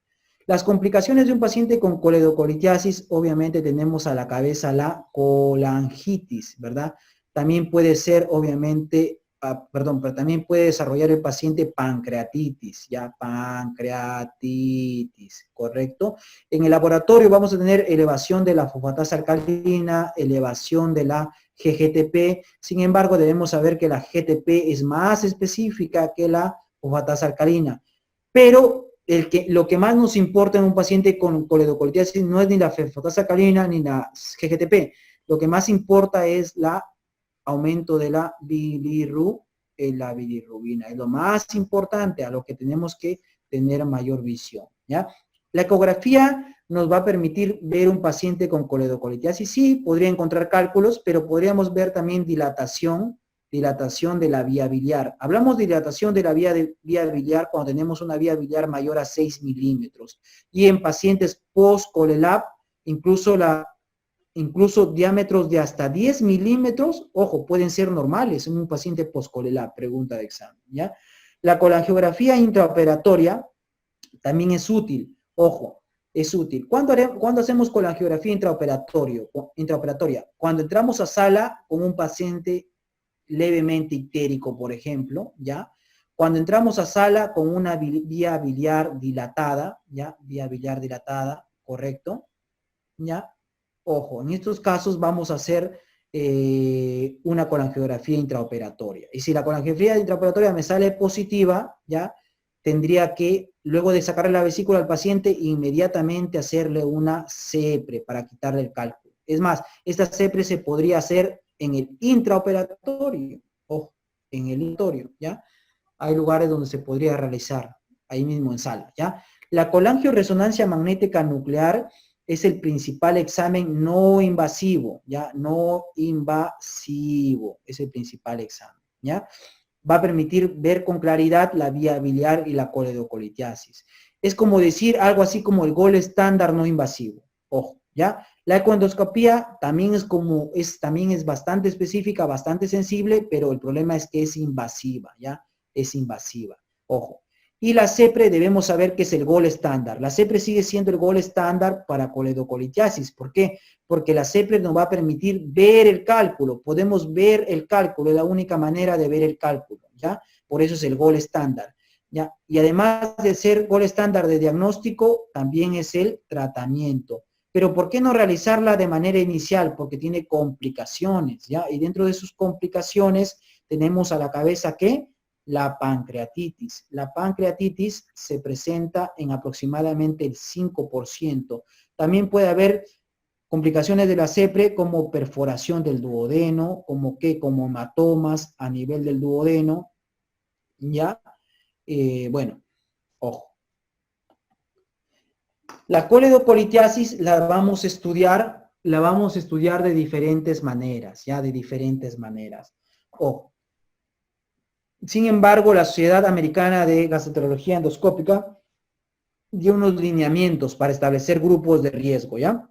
Las complicaciones de un paciente con coledocolitiasis, obviamente tenemos a la cabeza la colangitis, ¿verdad? También puede ser, obviamente, pero también puede desarrollar el paciente pancreatitis, ¿ya? Pancreatitis, ¿correcto? En el laboratorio vamos a tener elevación de la fosfatasa alcalina, elevación de la GGTP, sin embargo debemos saber que la GTP es más específica que la fosfatasa alcalina, pero lo que más nos importa en un paciente con coledocolitiasis no es ni la fosfatasa alcalina ni la GGTP, lo que más importa es el aumento de la bilirrubina, es lo más importante a lo que tenemos que tener mayor visión, ¿ya? La ecografía nos va a permitir ver un paciente con coledocolitiasis, sí, podría encontrar cálculos, pero podríamos ver también dilatación de la vía biliar. Hablamos de dilatación de la vía biliar cuando tenemos una vía biliar mayor a 6 milímetros. Y en pacientes post-colelab, incluso diámetros de hasta 10 milímetros, ojo, pueden ser normales en un paciente post-colelab, pregunta de examen, ¿ya? La colangiografía intraoperatoria también es útil, ojo, es útil. ¿Cuándo hacemos colangiografía intraoperatoria? Cuando entramos a sala con un paciente levemente ictérico, por ejemplo, ¿ya? Cuando entramos a sala con una vía biliar dilatada, ¿ya? Vía biliar dilatada, ¿correcto? ¿Ya? Ojo, en estos casos vamos a hacer una colangiografía intraoperatoria. Y si la colangiografía intraoperatoria me sale positiva, ¿ya? Tendría que, luego de sacarle la vesícula al paciente, inmediatamente hacerle una CEPRE para quitarle el cálculo. Es más, esta CEPRE se podría hacer en el intraoperatorio, ojo, en el intraoperatorio, ¿ya? Hay lugares donde se podría realizar, ahí mismo en sala, ¿ya? La colangioresonancia magnética nuclear es el principal examen no invasivo, ¿ya? No invasivo, es el principal examen, ¿ya? Va a permitir ver con claridad la vía biliar y la coledocolitiasis. Es como decir algo así como el gol estándar no invasivo, ojo, ¿ya? La ecoendoscopía también es bastante específica, bastante sensible, pero el problema es que es invasiva, ¿ya? Es invasiva, ojo. Y la CEPRE debemos saber que es el gol estándar. La CEPRE sigue siendo el gol estándar para coledocolitiasis. ¿Por qué? Porque la CEPRE nos va a permitir ver el cálculo. Podemos ver el cálculo, es la única manera de ver el cálculo, ¿ya? Por eso es el gol estándar, ¿ya? Y además de ser gol estándar de diagnóstico, también es el tratamiento. Pero ¿por qué no realizarla de manera inicial? Porque tiene complicaciones, ¿ya? Y dentro de sus complicaciones tenemos a la cabeza, ¿qué? La pancreatitis. La pancreatitis se presenta en aproximadamente el 5%. También puede haber complicaciones de la CEPRE como perforación del duodeno, como hematomas a nivel del duodeno, ¿ya? Bueno, ojo. La coledocolitiasis la vamos a estudiar de diferentes maneras, ¿ya? De diferentes maneras. Ojo. Sin embargo, la Sociedad Americana de Gastroenterología Endoscópica dio unos lineamientos para establecer grupos de riesgo, ¿ya?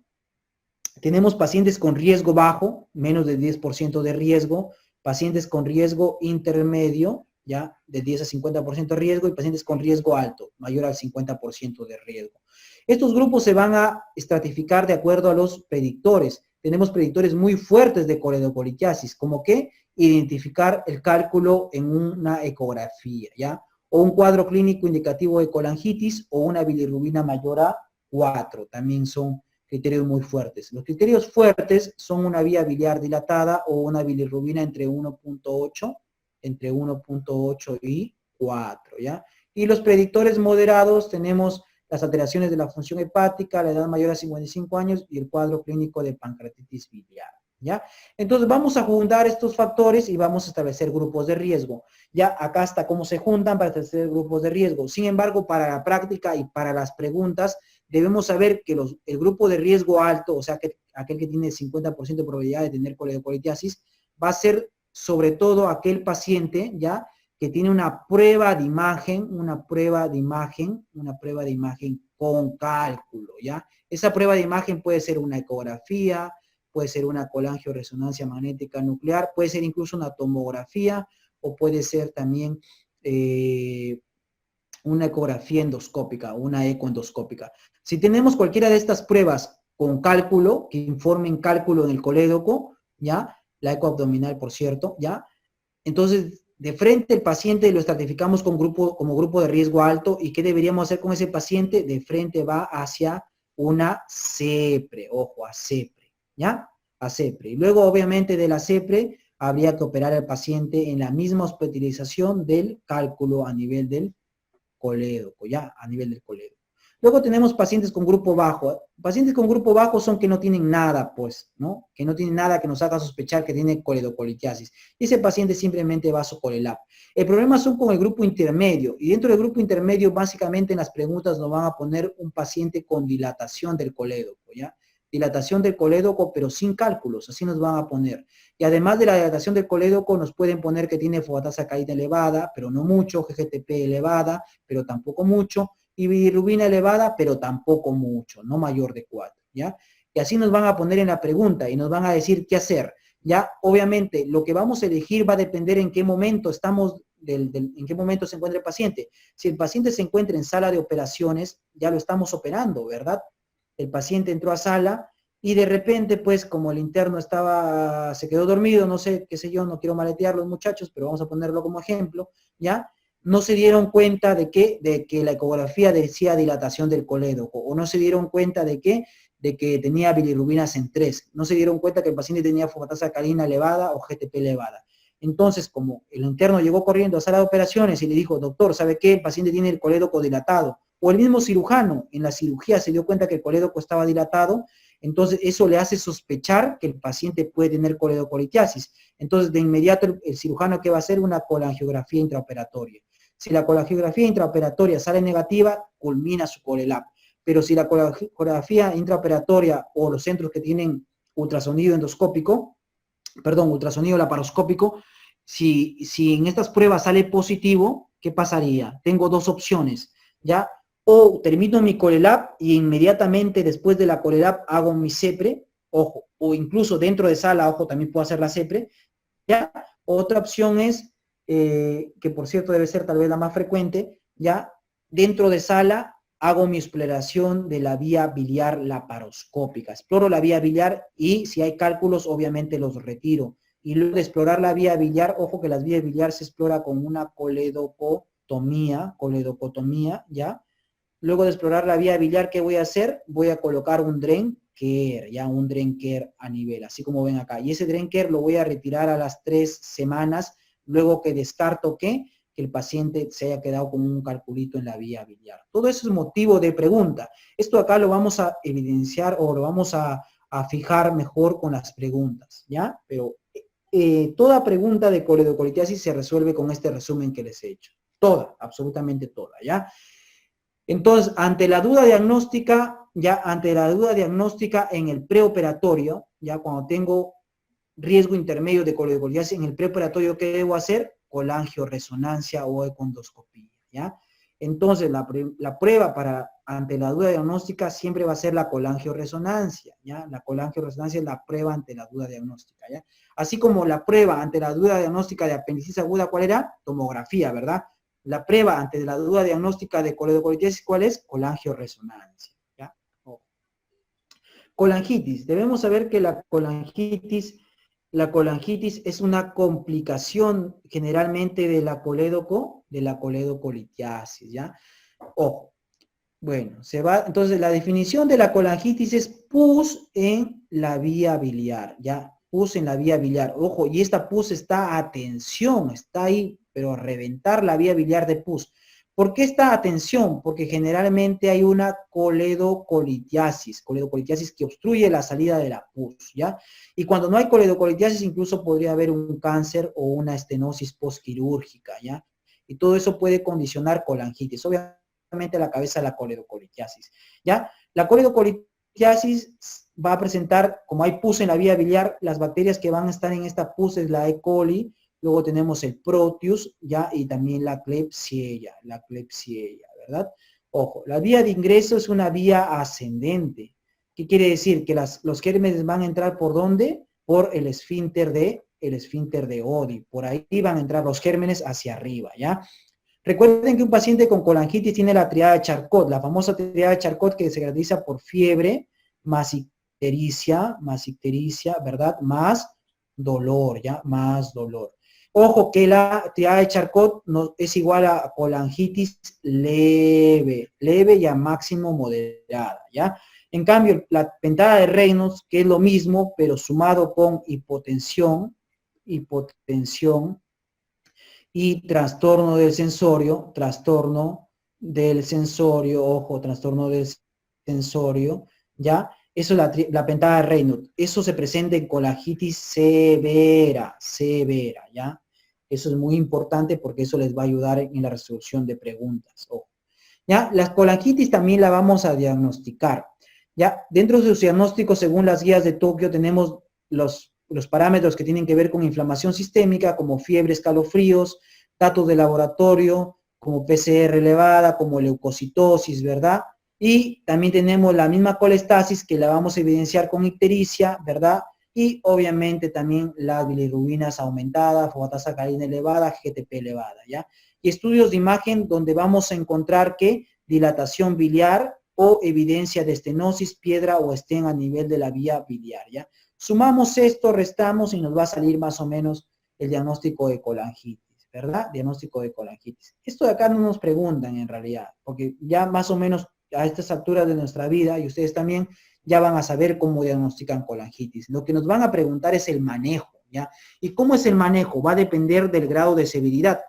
Tenemos pacientes con riesgo bajo, menos del 10% de riesgo, pacientes con riesgo intermedio, ¿ya? De 10 a 50% de riesgo, y pacientes con riesgo alto, mayor al 50% de riesgo. Estos grupos se van a estratificar de acuerdo a los predictores. Tenemos predictores muy fuertes de coledocolitiasis, como que identificar el cálculo en una ecografía, ¿ya? O un cuadro clínico indicativo de colangitis o una bilirrubina mayor a 4, también son criterios muy fuertes. Los criterios fuertes son una vía biliar dilatada o una bilirrubina entre 1.8 y 4, ¿ya? Y los predictores moderados tenemos las alteraciones de la función hepática, la edad mayor a 55 años y el cuadro clínico de pancreatitis biliar, ¿ya? Entonces vamos a juntar estos factores y vamos a establecer grupos de riesgo. Ya acá está cómo se juntan para establecer grupos de riesgo. Sin embargo, para la práctica y para las preguntas, debemos saber que el grupo de riesgo alto, o sea, aquel que tiene 50% de probabilidad de tener coledocolitiasis, va a ser sobre todo aquel paciente, ¿ya?, que tiene una prueba de imagen con cálculo, ¿ya? Esa prueba de imagen puede ser una ecografía, puede ser una colangioresonancia magnética nuclear, puede ser incluso una tomografía, o puede ser también una ecografía endoscópica, una ecoendoscópica. Si tenemos cualquiera de estas pruebas con cálculo, que informen cálculo en el colédoco, ¿ya? La ecoabdominal, por cierto, ¿ya? Entonces, de frente el paciente lo estratificamos como grupo de riesgo alto. ¿Y qué deberíamos hacer con ese paciente? De frente va hacia una CEPRE, ojo, a CEPRE, ¿ya? A CEPRE. Y luego, obviamente, de la CEPRE habría que operar al paciente en la misma hospitalización del cálculo a nivel del colédoco, ya, a nivel del colédoco. Luego tenemos pacientes con grupo bajo. Pacientes con grupo bajo son que no tienen nada, pues, ¿no? Que no tienen nada que nos haga sospechar que tiene coledocolitiasis. Ese paciente simplemente va a su colelab. El problema son con el grupo intermedio. Y dentro del grupo intermedio, básicamente en las preguntas nos van a poner un paciente con dilatación del colédoco, ¿ya? Dilatación del colédoco, pero sin cálculos, así nos van a poner. Y además de la dilatación del colédoco, nos pueden poner que tiene fosfatasa caída elevada, pero no mucho, GGTP elevada, pero tampoco mucho, y bilirrubina elevada, pero tampoco mucho, no mayor de 4, ¿ya? Y así nos van a poner en la pregunta y nos van a decir qué hacer, ¿ya? Obviamente, lo que vamos a elegir va a depender en qué momento estamos, en qué momento se encuentra el paciente. Si el paciente se encuentra en sala de operaciones, ya lo estamos operando, ¿verdad? El paciente entró a sala y de repente, pues, como el interno se quedó dormido, no sé, qué sé yo, no quiero maletear a los muchachos, pero vamos a ponerlo como ejemplo, ¿ya? No se dieron cuenta de que la ecografía decía dilatación del colédoco, o no se dieron cuenta de que tenía bilirrubinas en 3, no se dieron cuenta que el paciente tenía fosfatasa alcalina elevada o GTP elevada. Entonces, como el interno llegó corriendo a sala de operaciones y le dijo, doctor, ¿sabe qué? El paciente tiene el colédoco dilatado. O el mismo cirujano en la cirugía se dio cuenta que el colédoco estaba dilatado, entonces eso le hace sospechar que el paciente puede tener coledocolitiasis. Entonces, de inmediato el cirujano, ¿qué va a hacer? Una colangiografía intraoperatoria. Si la colangiografía intraoperatoria sale negativa, culmina su colelab. Pero si la colangiografía intraoperatoria o los centros que tienen ultrasonido endoscópico, ultrasonido laparoscópico, si en estas pruebas sale positivo, ¿qué pasaría? Tengo dos opciones, ¿ya? O termino mi colelab y inmediatamente después de la colelab hago mi CEPRE, ojo, o incluso dentro de sala, ojo, también puedo hacer la CEPRE, ¿ya? Otra opción es, que por cierto debe ser tal vez la más frecuente, ¿ya? dentro de sala, hago mi exploración de la vía biliar laparoscópica. Exploro la vía biliar y si hay cálculos, obviamente los retiro. Y luego de explorar la vía biliar, ojo que la vía biliar se explora con una coledocotomía, ¿ya? Luego de explorar la vía biliar, ¿qué voy a hacer? Voy a colocar un Drenker, ya un Drenker a nivel, así como ven acá. Y ese Drenker lo voy a retirar a las 3 semanas, luego que descarto que el paciente se haya quedado con un calculito en la vía biliar. Todo eso es motivo de pregunta. Esto acá lo vamos a evidenciar o lo vamos a fijar mejor con las preguntas, ¿ya? Pero toda pregunta de coledocolitiasis se resuelve con este resumen que les he hecho. Toda, absolutamente toda, ¿ya? Entonces, ante la duda diagnóstica, en el preoperatorio, ya cuando tengo riesgo intermedio de coledocolitiasis en el preoperatorio, ¿qué debo hacer? Colangioresonancia o econdoscopía, ¿ya? Entonces, la prueba ante la duda diagnóstica siempre va a ser la colangioresonancia, ¿ya? La colangioresonancia es la prueba ante la duda diagnóstica, ¿ya? Así como la prueba ante la duda diagnóstica de apendicitis aguda, ¿cuál era? Tomografía, ¿verdad? La prueba ante la duda diagnóstica de coledocolitiasis, ¿cuál es? Colangioresonancia, ¿ya? Colangitis. Debemos saber que la colangitis es una complicación generalmente de la coledocolitiasis, ¿ya? Ojo. Bueno, entonces la definición de la colangitis es pus en la vía biliar, ¿ya? Pus en la vía biliar. Ojo, y esta pus está ahí, pero a reventar la vía biliar de pus. ¿Por qué esta atención? Porque generalmente hay una coledocolitiasis que obstruye la salida de la pus, ¿ya? Y cuando no hay coledocolitiasis, incluso podría haber un cáncer o una estenosis postquirúrgica, ¿ya? Y todo eso puede condicionar colangitis. Obviamente la cabeza de la coledocolitiasis, ¿ya? La coledocolitiasis va a presentar, como hay pus en la vía biliar, las bacterias que van a estar en esta pus es la E. coli, luego tenemos el Proteus, ¿ya? Y también la Klebsiella, ¿verdad? Ojo, la vía de ingreso es una vía ascendente. ¿Qué quiere decir? Que los gérmenes van a entrar ¿por dónde? Por el esfínter de Oddi. Por ahí van a entrar los gérmenes hacia arriba, ¿ya? Recuerden que un paciente con colangitis tiene la triada de Charcot, la famosa triada de Charcot que se caracteriza por fiebre, más ictericia, ¿verdad? Más dolor, ¿ya? Más dolor. Ojo que la triada de Charcot no, es igual a colangitis leve y a máximo moderada, ¿ya? En cambio, la pentada de Reynolds, que es lo mismo, pero sumado con hipotensión y trastorno del sensorio, ojo, trastorno del sensorio, ¿ya? Eso es la pentada de Reynolds. Eso se presenta en colangitis severa, ¿ya? Eso es muy importante porque eso les va a ayudar en la resolución de preguntas. Ojo. ¿Ya? La colangitis también la vamos a diagnosticar. ¿Ya? Dentro de sus diagnósticos, según las guías de Tokio, tenemos los parámetros que tienen que ver con inflamación sistémica, como fiebre, escalofríos, datos de laboratorio, como PCR elevada, como leucocitosis, ¿verdad? Y también tenemos la misma colestasis que la vamos a evidenciar con ictericia, ¿verdad? Y obviamente también las bilirrubinas aumentadas, fosfatasa sacarina elevada, GTP elevada, ¿ya? Y estudios de imagen donde vamos a encontrar que dilatación biliar o evidencia de estenosis, piedra o estén a nivel de la vía biliar, ¿ya? Sumamos esto, restamos y nos va a salir más o menos el diagnóstico de colangitis, ¿verdad? Diagnóstico de colangitis. Esto de acá no nos preguntan en realidad, porque ya más o menos a estas alturas de nuestra vida, y ustedes también, ya van a saber cómo diagnostican colangitis. Lo que nos van a preguntar es el manejo, ¿ya? ¿Y cómo es el manejo? Va a depender del grado de severidad.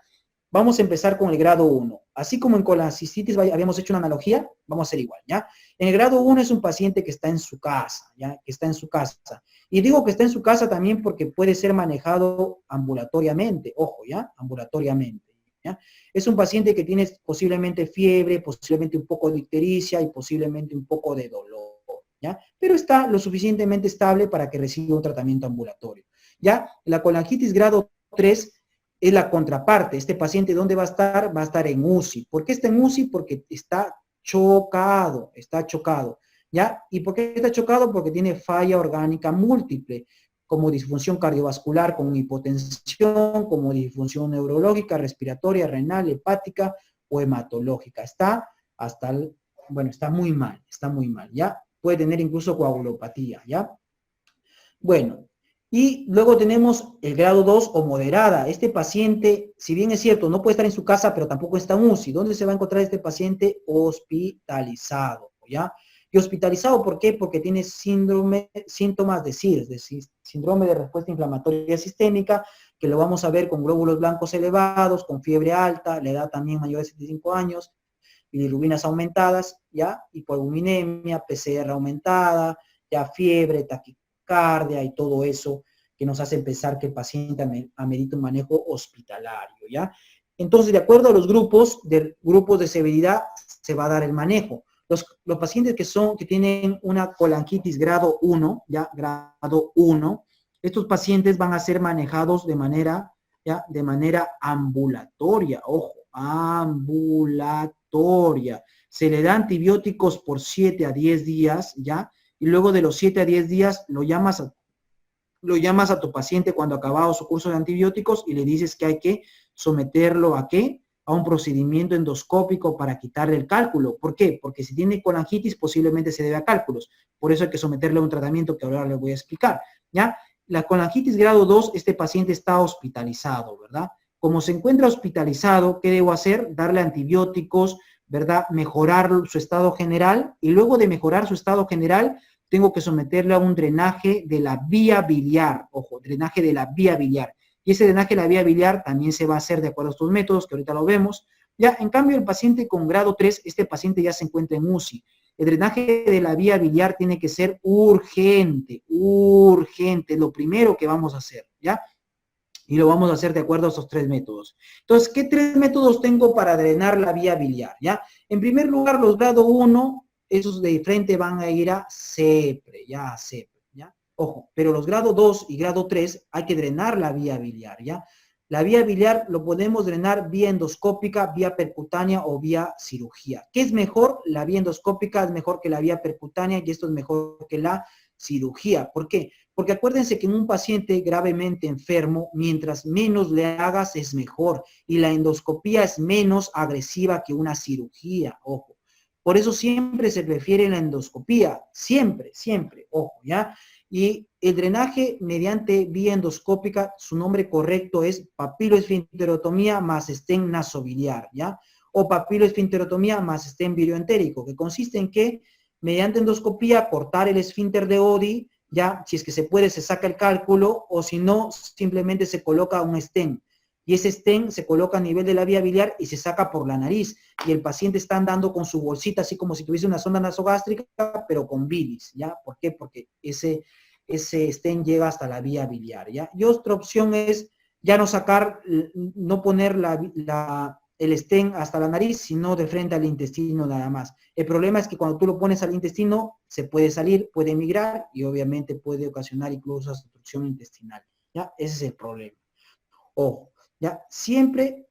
Vamos a empezar con el grado 1. Así como en colecistitis habíamos hecho una analogía, vamos a hacer igual, ¿ya? En el grado 1 es un paciente que está en su casa, ¿ya? Que está en su casa. Y digo que está en su casa también porque puede ser manejado ambulatoriamente, ojo, ¿ya? Ambulatoriamente, ¿ya? Es un paciente que tiene posiblemente fiebre, posiblemente un poco de ictericia y posiblemente un poco de dolor, ¿ya? Pero está lo suficientemente estable para que reciba un tratamiento ambulatorio, ¿ya? La colangitis grado 3 es la contraparte. Este paciente, ¿dónde va a estar? Va a estar en UCI. ¿Por qué está en UCI? Porque está chocado, ¿ya? ¿Y por qué está chocado? Porque tiene falla orgánica múltiple, como disfunción cardiovascular, como hipotensión, como disfunción neurológica, respiratoria, renal, hepática, o hematológica. Está bueno, está muy mal, ¿ya? Puede tener incluso coagulopatía, ¿ya? Bueno, y luego tenemos el grado 2 o moderada. Este paciente, si bien es cierto, no puede estar en su casa, pero tampoco está en UCI. ¿Dónde se va a encontrar este paciente? Hospitalizado, ¿ya? Y hospitalizado, ¿por qué? Porque tiene síntomas de SIRS, síndrome de respuesta inflamatoria sistémica, que lo vamos a ver con glóbulos blancos elevados, con fiebre alta, la edad también mayor de 75 años, bilirrubinas aumentadas, ¿ya? Hipoalbuminemia, PCR aumentada, ya fiebre, taquicardia y todo eso que nos hace pensar que el paciente amerita un manejo hospitalario, ¿ya? Entonces, de acuerdo a los grupos de severidad, se va a dar el manejo. Los pacientes que tienen una colangitis grado 1, ¿ya? Grado 1, estos pacientes van a ser manejados de manera ambulatoria, ojo, ambulatoria. Se le da antibióticos por 7 a 10 días, ¿ya? Y luego de los 7 a 10 días lo llamas a tu paciente cuando ha acabado su curso de antibióticos y le dices que hay que someterlo ¿a qué? A un procedimiento endoscópico para quitarle el cálculo. ¿Por qué? Porque si tiene colangitis posiblemente se debe a cálculos. Por eso hay que someterle a un tratamiento que ahora le voy a explicar, ¿ya? La colangitis grado 2, este paciente está hospitalizado, ¿verdad? Como se encuentra hospitalizado, ¿qué debo hacer? Darle antibióticos, ¿verdad? Mejorar su estado general y luego de mejorar su estado general, tengo que someterle a un drenaje de la vía biliar, ojo, drenaje de la vía biliar. Y ese drenaje de la vía biliar también se va a hacer de acuerdo a estos métodos, que ahorita lo vemos. Ya, en cambio, el paciente con grado 3, este paciente ya se encuentra en UCI. El drenaje de la vía biliar tiene que ser urgente, lo primero que vamos a hacer, ¿ya? Y lo vamos a hacer de acuerdo a esos 3 métodos. Entonces, ¿qué 3 métodos tengo para drenar la vía biliar, ya? En primer lugar, los grado 1, esos de frente van a ir a CEPRE, ya, CEPRE, ¿ya? Ojo, pero los grado 2 y grado 3 hay que drenar la vía biliar, ¿ya? La vía biliar lo podemos drenar vía endoscópica, vía percutánea o vía cirugía. ¿Qué es mejor? La vía endoscópica es mejor que la vía percutánea y esto es mejor que la cirugía. ¿Por qué? Porque acuérdense que en un paciente gravemente enfermo, mientras menos le hagas es mejor. Y la endoscopía es menos agresiva que una cirugía, ojo. Por eso siempre se prefiere la endoscopía, siempre, ojo, ¿ya? Y el drenaje mediante vía endoscópica, su nombre correcto es papiloesfinterotomía más stent nasobiliar, ¿ya? O papiloesfinterotomía más stent virioentérico, que consiste en que mediante endoscopía cortar el esfínter de Oddi, ya, si es que se puede, se saca el cálculo, o si no, simplemente se coloca un stent. Y ese stent se coloca a nivel de la vía biliar y se saca por la nariz. Y el paciente está andando con su bolsita, así como si tuviese una sonda nasogástrica, pero con bilis, ¿ya? ¿Por qué? Porque ese stent llega hasta la vía biliar, ¿ya? Y otra opción es ya no sacar, no poner el stent hasta la nariz, sino de frente al intestino nada más. El problema es que cuando tú lo pones al intestino, se puede salir, puede emigrar y obviamente puede ocasionar incluso obstrucción intestinal, ¿ya? Ese es el problema. Ojo, ¿ya? Siempre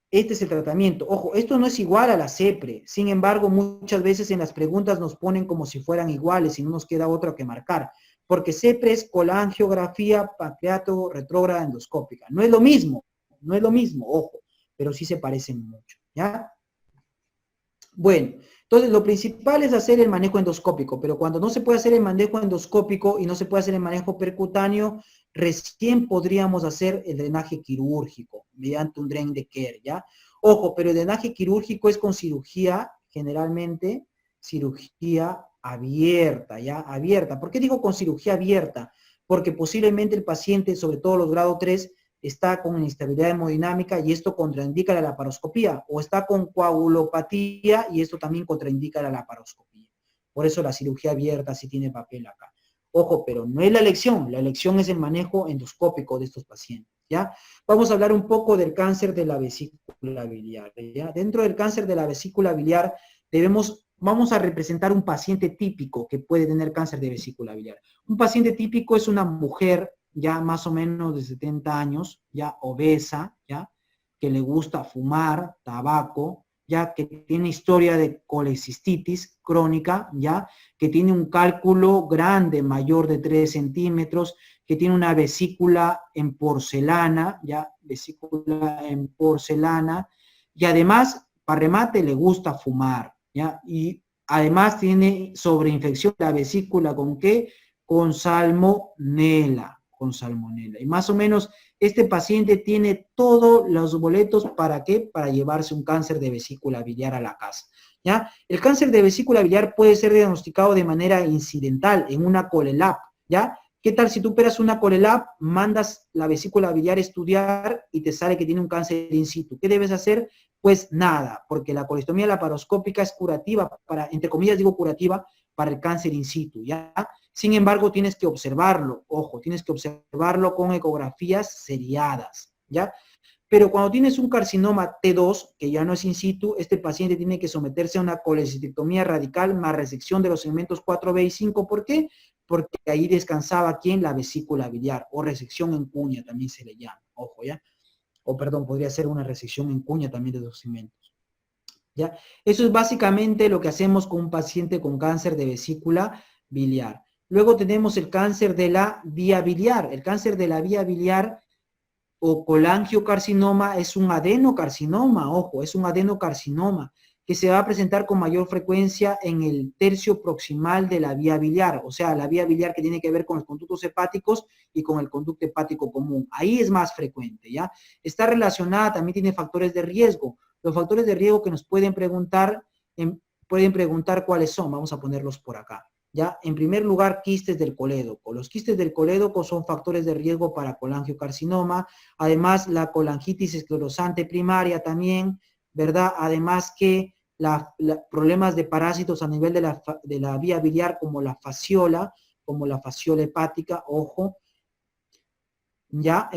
este es el tratamiento. Ojo, esto no es igual a la CEPRE. Sin embargo, muchas veces en las preguntas nos ponen como si fueran iguales y no nos queda otro que marcar. Porque CEPRE es colangiografía pancreato retrógrada endoscópica. No es lo mismo, ojo, pero sí se parecen mucho, ¿ya? Bueno, entonces lo principal es hacer el manejo endoscópico, pero cuando no se puede hacer el manejo endoscópico y no se puede hacer el manejo percutáneo, recién podríamos hacer el drenaje quirúrgico mediante un drain de Kerr, ¿ya? Ojo, pero el drenaje quirúrgico es con cirugía, generalmente cirugía abierta, ¿ya? Abierta. ¿Por qué digo con cirugía abierta? Porque posiblemente el paciente, sobre todo los grado 3, está con inestabilidad hemodinámica y esto contraindica la laparoscopía, o está con coagulopatía y esto también contraindica la laparoscopía. Por eso la cirugía abierta sí tiene papel acá. Ojo, pero no es la elección es el manejo endoscópico de estos pacientes, ¿ya? Vamos a hablar un poco del cáncer de la vesícula biliar, ¿ya? Dentro del cáncer de la vesícula biliar vamos a representar un paciente típico que puede tener cáncer de vesícula biliar. Un paciente típico es una mujer ya más o menos de 70 años, ya obesa, ya, que le gusta fumar, tabaco, ya que tiene historia de colecistitis crónica, ya, que tiene un cálculo grande, mayor de 3 centímetros, que tiene una vesícula en porcelana, ya, vesícula en porcelana, y además para remate le gusta fumar, ¿ya? Y además tiene sobreinfección de la vesícula, ¿con qué? Con salmonela, con salmonela. Y más o menos este paciente tiene todos los boletos, ¿para qué? Para llevarse un cáncer de vesícula biliar a la casa, ¿ya? El cáncer de vesícula biliar puede ser diagnosticado de manera incidental en una ColeLab, ¿ya? ¿Qué tal si tú operas una ColeLab, mandas la vesícula biliar a estudiar y te sale que tiene un cáncer in situ? ¿Qué debes hacer? Pues nada, porque la colestomía laparoscópica es curativa, para, entre comillas digo curativa, para el cáncer in situ, ¿ya? Sin embargo, tienes que observarlo, ojo, tienes que observarlo con ecografías seriadas, ¿ya? Pero cuando tienes un carcinoma T2, que ya no es in situ, este paciente tiene que someterse a una colecistectomía radical más resección de los segmentos 4B y 5. ¿Por qué? Porque ahí descansaba, ¿quién? La vesícula biliar, o resección en cuña también se le llama, ojo, ¿ya? O perdón, podría ser una resección en cuña también de los segmentos, ¿ya? Eso es básicamente lo que hacemos con un paciente con cáncer de vesícula biliar. Luego tenemos el cáncer de la vía biliar. El cáncer de la vía biliar o colangiocarcinoma es un adenocarcinoma, ojo, es un adenocarcinoma que se va a presentar con mayor frecuencia en el tercio proximal de la vía biliar, o sea, la vía biliar que tiene que ver con los conductos hepáticos y con el conducto hepático común. Ahí es más frecuente, ¿ya? Está relacionada, también tiene factores de riesgo. Los factores de riesgo que nos pueden preguntar cuáles son, vamos a ponerlos por acá. ¿Ya? En primer lugar, quistes del colédoco. Los quistes del colédoco son factores de riesgo para colangiocarcinoma. Además, la colangitis esclerosante primaria también, ¿verdad? Además que problemas de parásitos a nivel de la vía biliar como la fasciola hepática, ojo. Ya,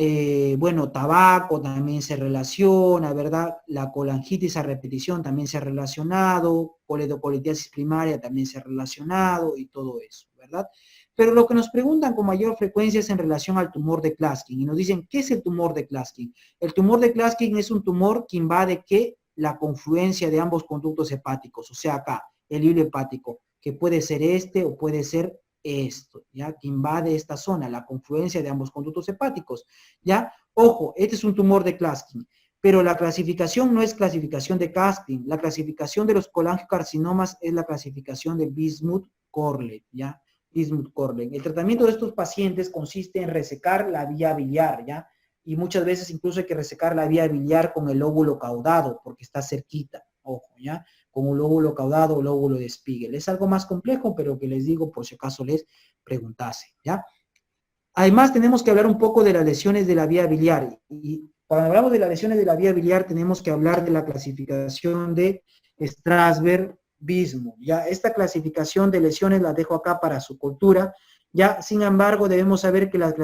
bueno, tabaco también se relaciona, ¿verdad? La colangitis a repetición también se ha relacionado, coledocolitiasis primaria también se ha relacionado y todo eso, ¿verdad? Pero lo que nos preguntan con mayor frecuencia es en relación al tumor de Klatskin y nos dicen, ¿qué es el tumor de Klatskin? El tumor de Klatskin es un tumor que invade, ¿qué? La confluencia de ambos conductos hepáticos, o sea, acá, el hilo hepático, que puede ser este o puede ser esto, ¿ya? Que invade esta zona, la confluencia de ambos conductos hepáticos, ¿ya? Ojo, este es un tumor de Klatskin, pero la clasificación no es clasificación de Klatskin, la clasificación de los colangiocarcinomas es la clasificación de Bismuth-Corlett, ¿ya? Bismuth-Corlett. El tratamiento de estos pacientes consiste en resecar la vía biliar, ¿ya? Y muchas veces incluso hay que resecar la vía biliar con el lóbulo caudado, porque está cerquita, ojo, ¿ya? Con un lóbulo caudado o lóbulo de Spiegel. Es algo más complejo, pero que les digo por si acaso les preguntase, ¿ya? Además, tenemos que hablar un poco de las lesiones de la vía biliar. Y cuando hablamos de las lesiones de la vía biliar, tenemos que hablar de la clasificación de Strasberg-Bismuth, ¿ya? Esta clasificación de lesiones la dejo acá para su cultura, ¿ya? Sin embargo, debemos saber que la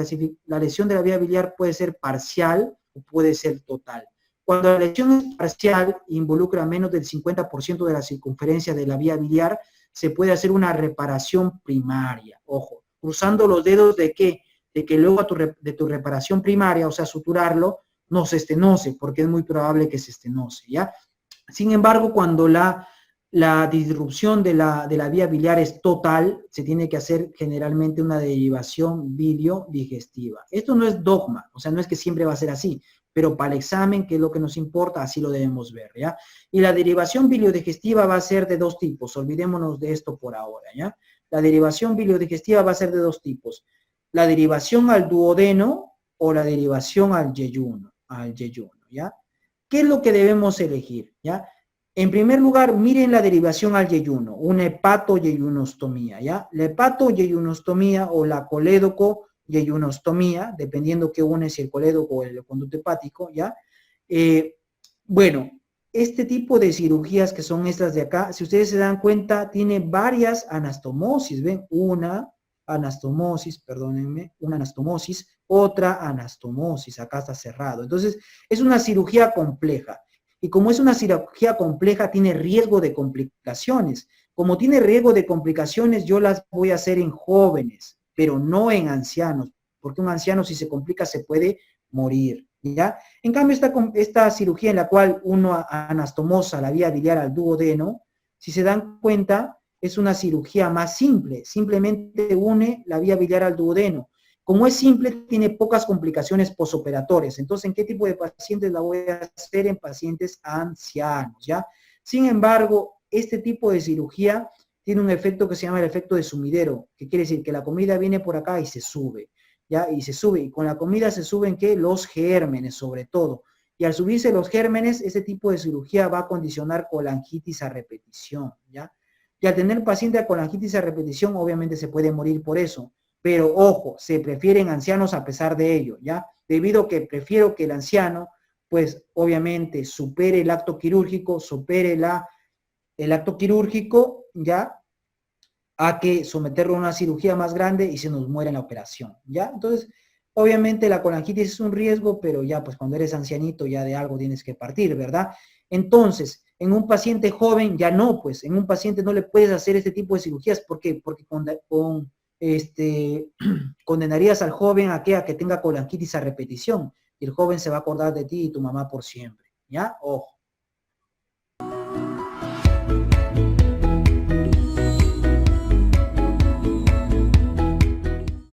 lesión de la vía biliar puede ser parcial o puede ser total. Cuando la lesión es parcial, involucra menos del 50% de la circunferencia de la vía biliar, se puede hacer una reparación primaria. Ojo, cruzando los dedos de que luego de tu reparación primaria, o sea, suturarlo, no se estenose, porque es muy probable que se estenose, ¿ya? Sin embargo, cuando la disrupción de la vía biliar es total, se tiene que hacer generalmente una derivación biliodigestiva. Esto no es dogma, o sea, no es que siempre va a ser así, pero para el examen, que es lo que nos importa, así lo debemos ver, ¿ya? Y la derivación biliodigestiva va a ser de dos tipos, olvidémonos de esto por ahora, ¿ya? La derivación biliodigestiva va a ser de dos tipos, la derivación al duodeno o la derivación al yeyuno, ¿ya? ¿Qué es lo que debemos elegir, ya? En primer lugar, miren la derivación al yeyuno, una hepatoyeyunostomía, ¿ya? La hepatoyeyunostomía o la colédoco-yeyunostomía, dependiendo qué une, si el colédoco o el conducto hepático, ¿ya? Bueno, este tipo de cirugías que son estas de acá, si ustedes se dan cuenta, tiene varias anastomosis, ¿ven? Una anastomosis, perdónenme, una anastomosis, otra anastomosis, acá está cerrado. Entonces, es una cirugía compleja. Y como es una cirugía compleja, tiene riesgo de complicaciones. Como tiene riesgo de complicaciones, yo las voy a hacer en jóvenes, pero no en ancianos, porque un anciano si se complica se puede morir, ¿ya? En cambio, esta cirugía en la cual uno anastomosa la vía biliar al duodeno, si se dan cuenta, es una cirugía más simple, simplemente une la vía biliar al duodeno. Como es simple, tiene pocas complicaciones posoperatorias. Entonces, ¿en qué tipo de pacientes la voy a hacer? En pacientes ancianos, ¿ya? Sin embargo, este tipo de cirugía tiene un efecto que se llama el efecto de sumidero, que quiere decir que la comida viene por acá y se sube, ¿ya? Y se sube, y con la comida se suben, ¿qué? Los gérmenes, sobre todo. Y al subirse los gérmenes, ese tipo de cirugía va a condicionar colangitis a repetición, ¿ya? Y al tener paciente con colangitis a repetición, obviamente se puede morir por eso. Pero ojo, se prefieren ancianos a pesar de ello, ¿ya? Debido a que prefiero que el anciano, pues obviamente supere el acto quirúrgico, el acto quirúrgico, ¿ya? A que someterlo a una cirugía más grande y se nos muere en la operación, ¿ya? Entonces, obviamente la colangitis es un riesgo, pero ya pues cuando eres ancianito ya de algo tienes que partir, ¿verdad? Entonces, en un paciente joven ya no, pues en un paciente no le puedes hacer este tipo de cirugías, ¿por qué? Porque condenarías al joven a que tenga colangitis a repetición y el joven se va a acordar de ti y tu mamá por siempre, ¿ya? Ojo.